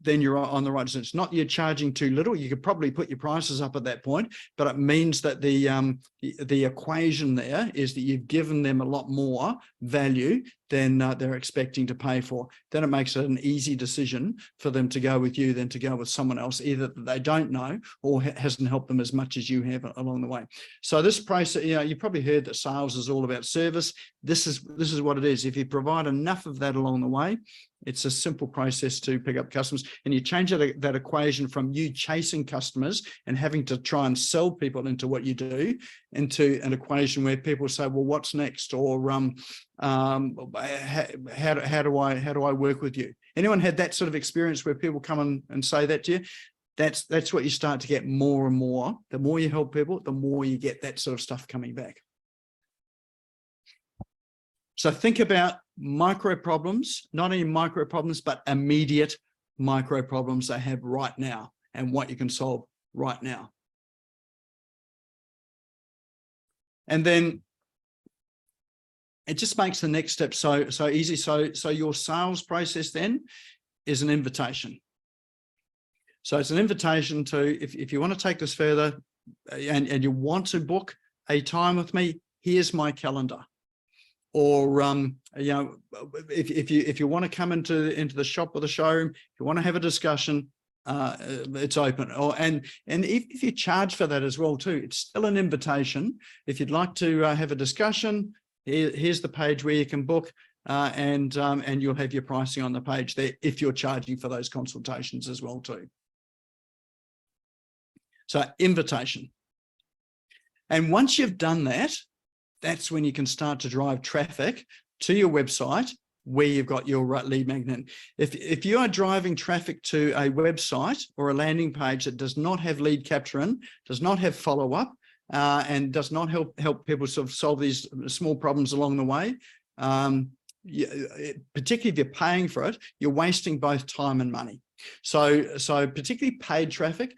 then you're on the right decision. It's not you're charging too little. You could probably put your prices up at that point, but it means that the equation there is that you've given them a lot more value than they're expecting to pay for. Then it makes it an easy decision for them to go with you than to go with someone else, either that they don't know or hasn't helped them as much as you have along the way. So this process, you know, you probably heard that sales is all about service. This is what it is. If you provide enough of that along the way, it's a simple process to pick up customers, and you change that equation from you chasing customers and having to try and sell people into what you do into an equation where people say, well, what's next? Or how do I work with you? Anyone had that sort of experience where people come and say that to you? That's what you start to get more and more. The more you help people, the more you get that sort of stuff coming back. So think about micro problems, not only micro problems, but immediate micro problems they have right now and what you can solve right now. And then it just makes the next step so easy. So your sales process then is an invitation. So it's an invitation to, if you want to take this further and you want to book a time with me, here's my calendar. Or if you want to come into the shop or the showroom, if you want to have a discussion, it's open. And if you charge for that as well too, it's still an invitation. If you'd like to have a discussion, here's the page where you can book, and you'll have your pricing on the page there if you're charging for those consultations as well too. So invitation. And once you've done that, that's when you can start to drive traffic to your website where you've got your lead magnet. If you are driving traffic to a website or a landing page that does not have lead capture in, does not have follow-up, and does not help people sort of solve these small problems along the way, particularly if you're paying for it, you're wasting both time and money. So particularly paid traffic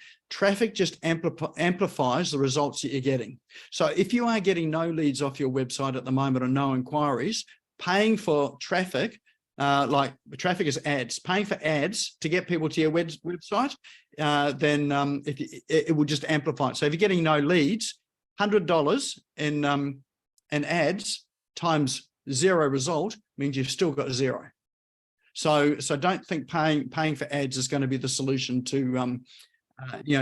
just amplifies the results that you're getting. So if you are getting no leads off your website at the moment or no inquiries, paying for traffic, like traffic is ads, paying for ads to get people to your website, then it will just amplify it. So if you're getting no leads, $100 in ads times 0 result means you've still got 0. So don't think paying for ads is going to be the solution to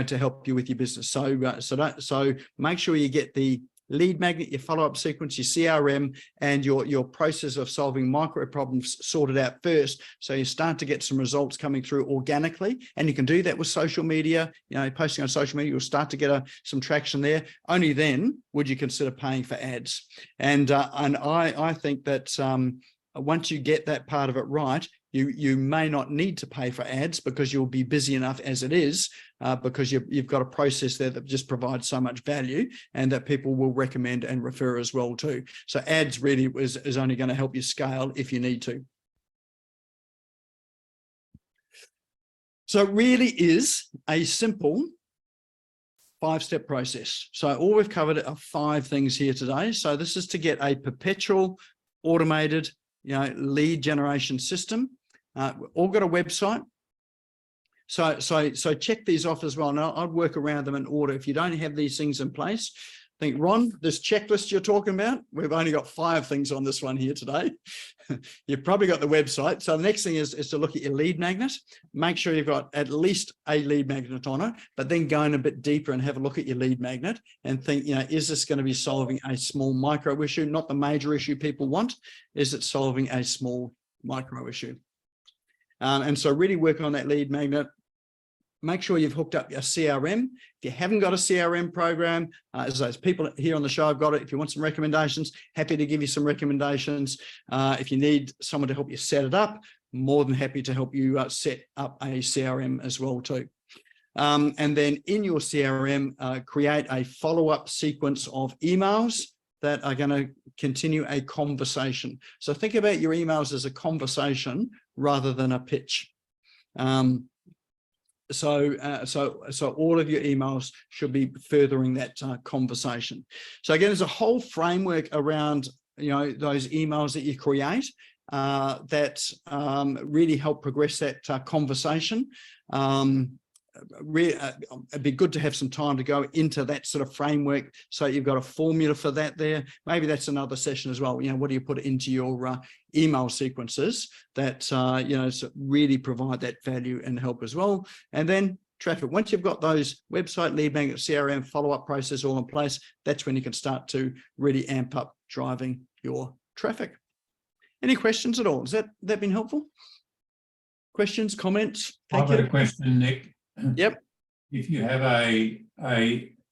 to help you with your business. So make sure you get the lead magnet, your follow-up sequence, your CRM, and your process of solving micro problems sorted out first. So you start to get some results coming through organically, and you can do that with social media. Posting on social media, you'll start to get some traction there. Only then would you consider paying for ads. And I think that once you get that part of it right, you may not need to pay for ads because you'll be busy enough as it is, because you've got a process there that just provides so much value and that people will recommend and refer as well too. So ads really is only going to help you scale if you need to. So it really is a simple 5-step process. So all we've covered are 5 things here today. So this is to get a perpetual automated lead generation system. All got a website. So check these off as well. Now I'd work around them in order. If you don't have these things in place, think, Ron, this checklist you're talking about, we've only got 5 things on this one here today. You've probably got the website. So the next thing is to look at your lead magnet. Make sure you've got at least a lead magnet on it, but then go in a bit deeper and have a look at your lead magnet and think, is this going to be solving a small micro issue, not the major issue people want? Is it solving a small micro issue? And so really work on that lead magnet. Make sure you've hooked up your CRM. If you haven't got a CRM program, as those people here on the show have got it, if you want some recommendations, happy to give you some recommendations. If you need someone to help you set it up, more than happy to help you set up a CRM as well too. And then in your CRM, create a follow-up sequence of emails that are going to continue a conversation. So think about your emails as a conversation rather than a pitch. So all of your emails should be furthering that conversation. So again, there's a whole framework around those emails that you create that really help progress that conversation. It'd be good to have some time to go into that sort of framework, so you've got a formula for that there. Maybe that's another session as well. What do you put into your email sequences that really provide that value and help as well? And then traffic. Once you've got those website, lead magnet, CRM, follow-up process all in place, that's when you can start to really amp up driving your traffic. Any questions at all? Has that been helpful? Questions, comments? I've got a question, Nick. Yep. If you have an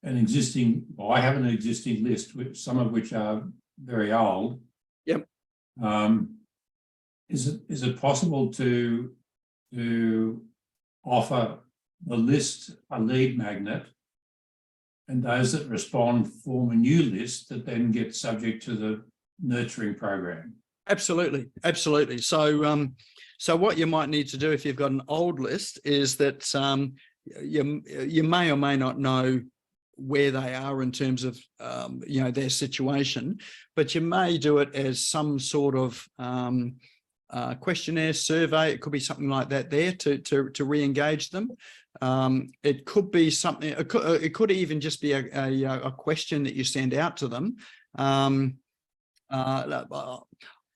existing, well, I have an existing list, some of which are very old. Yep. Is it possible to offer the list a lead magnet, and those that respond form a new list that then get subject to the nurturing program? Absolutely. So what you might need to do if you've got an old list is that you may or may not know where they are in terms of their situation, but you may do it as some sort of questionnaire, survey. It could be something like that there to re-engage them. It could be something. It could even just be a question that you send out to them.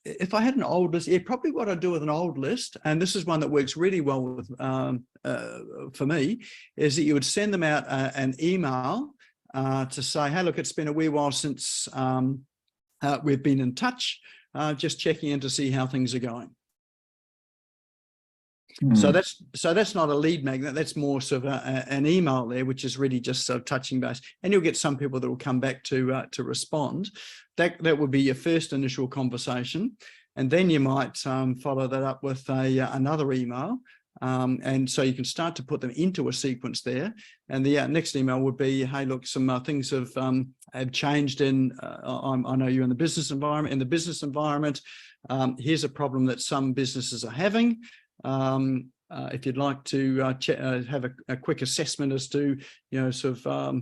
If I had an old list, probably what I'd do with an old list, and this is one that works really well with, for me, is that you would send them out an email to say, hey, look, it's been a wee while since we've been in touch, just checking in to see how things are going. So that's not a lead magnet. That's more sort of an email there, which is really just sort of touching base. And you'll get some people that will come back to respond. That would be your first initial conversation, and then you might follow that up with another email, and so you can start to put them into a sequence there. And the next email would be, hey, look, some things have changed in. I know you're in the business environment. In the business environment, here's a problem that some businesses are having. If you'd like to have a quick assessment as to, sort of,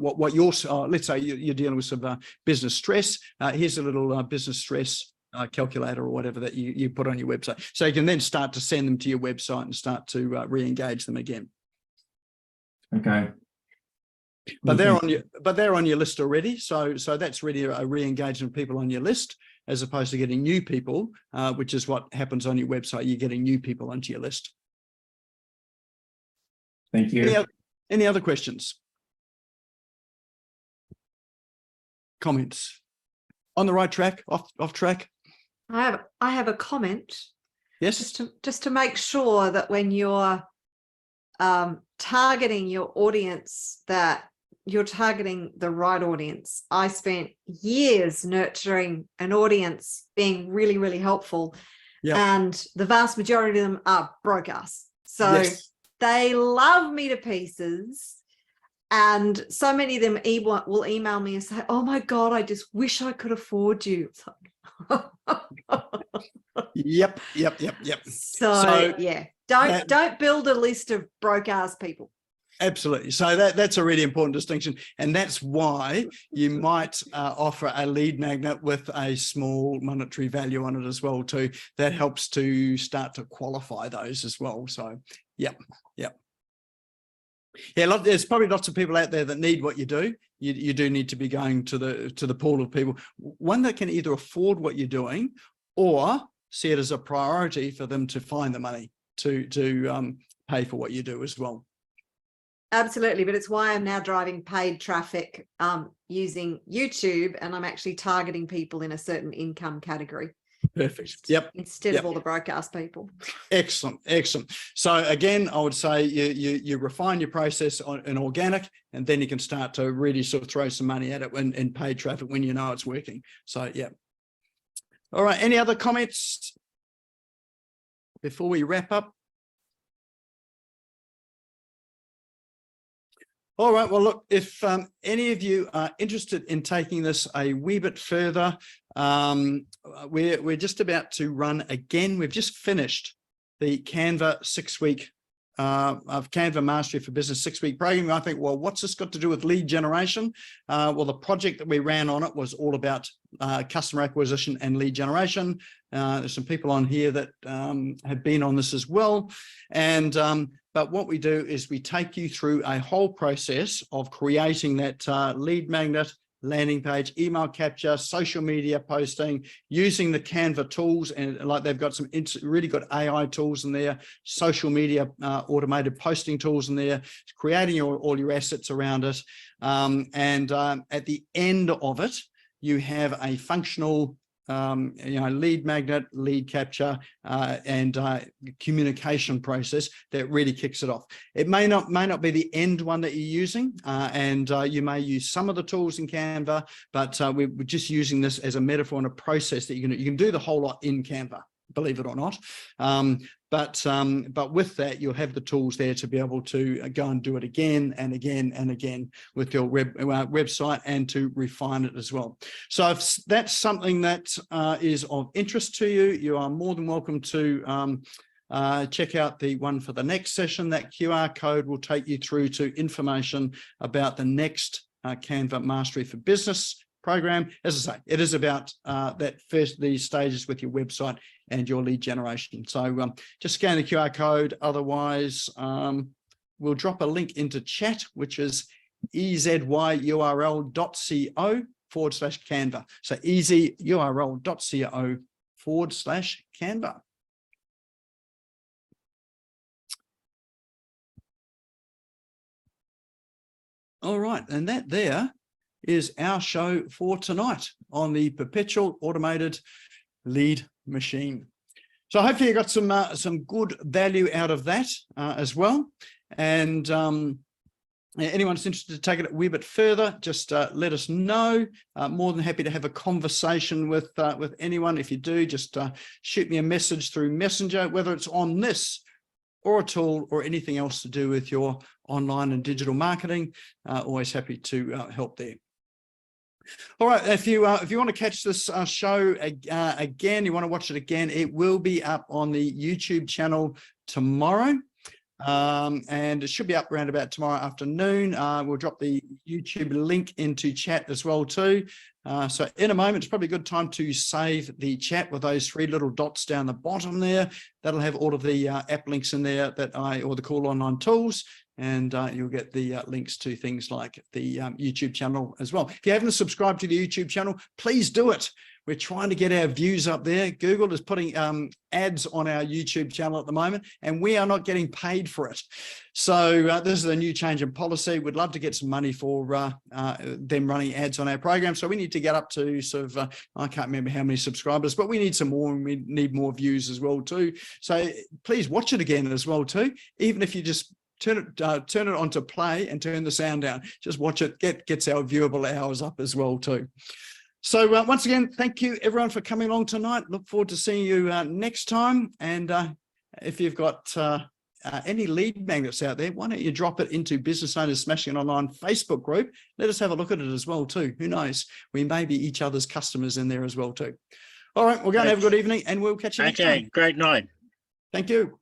what your, let's say you're dealing with some business stress. Here's a little business stress calculator or whatever that you put on your website. So you can then start to send them to your website and start to re-engage them again. Okay. But they're on your list already. So that's really a re-engagement of people on your list, as opposed to getting new people, which is what happens on your website. You're getting new people onto your list. Thank you. Any other questions? Comments? On the right track? Off track? I have a comment. Yes. Just to make sure that when you're targeting your audience, that you're targeting the right audience. I spent years nurturing an audience, being really, really helpful. Yep. And the vast majority of them are broke ass. So yes, they love me to pieces. And so many of them will email me and say, oh my God, I just wish I could afford you. Yep. So yeah, don't build a list of broke ass people. Absolutely. So that's a really important distinction. And that's why you might offer a lead magnet with a small monetary value on it as well too. That helps to start to qualify those as well. So yep. Yeah, there's probably lots of people out there that need what you do. You do need to be going to the pool of people, one that can either afford what you're doing or see it as a priority for them to find the money to pay for what you do as well. Absolutely, but it's why I'm now driving paid traffic using YouTube, and I'm actually targeting people in a certain income category. Perfect. Yep. Instead of all the broke ass people. Excellent. So again, I would say you refine your process in organic, and then you can start to really sort of throw some money at it in paid traffic when you know it's working. So yeah. All right. Any other comments before we wrap up? All right, well, look, if any of you are interested in taking this a wee bit further, we're just about to run again. We've just finished the Canva 6-week of Canva Mastery for Business 6-week program. I think, well, what's this got to do with lead generation? Well, the project that we ran on it was all about customer acquisition and lead generation. There's some people on here that have been on this as well. And but what we do is we take you through a whole process of creating that lead magnet, landing page, email capture, social media posting, using the Canva tools, and like they've got some really good AI tools in there, social media automated posting tools in there, creating all your assets around it. And at the end of it, you have a functional lead magnet, lead capture, and communication process that really kicks it off. It may not be the end one that you're using, and you may use some of the tools in Canva, but we're just using this as a metaphor and a process that you can do the whole lot in Canva, believe it or not. But with that, you'll have the tools there to be able to go and do it again and again and again with your website, and to refine it as well. So if that's something that is of interest to you, you are more than welcome to check out the one for the next session. That QR code will take you through to information about the next Canva Mastery for Business program. As I say, it is about these stages with your website and your lead generation. So just scan the QR code. Otherwise, we'll drop a link into chat, which is easyurl.co/Canva. So easyurl.co/Canva. All right, and that there is our show for tonight on the Perpetual Automated Lead Machine. So hopefully you got some good value out of that as well. And anyone's interested to take it a wee bit further, just let us know. More than happy to have a conversation with anyone. If you do, just shoot me a message through Messenger, whether it's on this or a tool or anything else to do with your online and digital marketing. Always happy to help there. All right, if you want to catch this show again, you want to watch it again, it will be up on the YouTube channel tomorrow. And it should be up around about tomorrow afternoon. We'll drop the YouTube link into chat as well too. So in a moment, it's probably a good time to save the chat with those 3 little dots down the bottom there. That'll have all of the app links in there or the Cool Online Tools. And you'll get the links to things like the YouTube channel as well. If you haven't subscribed to the YouTube channel, please do it. We're trying to get our views up there. Google is putting ads on our YouTube channel at the moment, and we are not getting paid for it. So this is a new change in policy. We'd love to get some money for them running ads on our program. So we need to get up to sort of, I can't remember how many subscribers, but we need some more, and we need more views as well too. So please watch it again as well too, even if you just turn it on to play and turn the sound down. Just watch it, gets our viewable hours up as well too. So once again, thank you everyone for coming along tonight. Look forward to seeing you next time. And if you've got any lead magnets out there, why don't you drop it into Business Owners Smashing It Online Facebook group. Let us have a look at it as well too. Who knows? We may be each other's customers in there as well too. All right, we're going to have a good evening, and we'll catch you next time. Okay, great night. Thank you.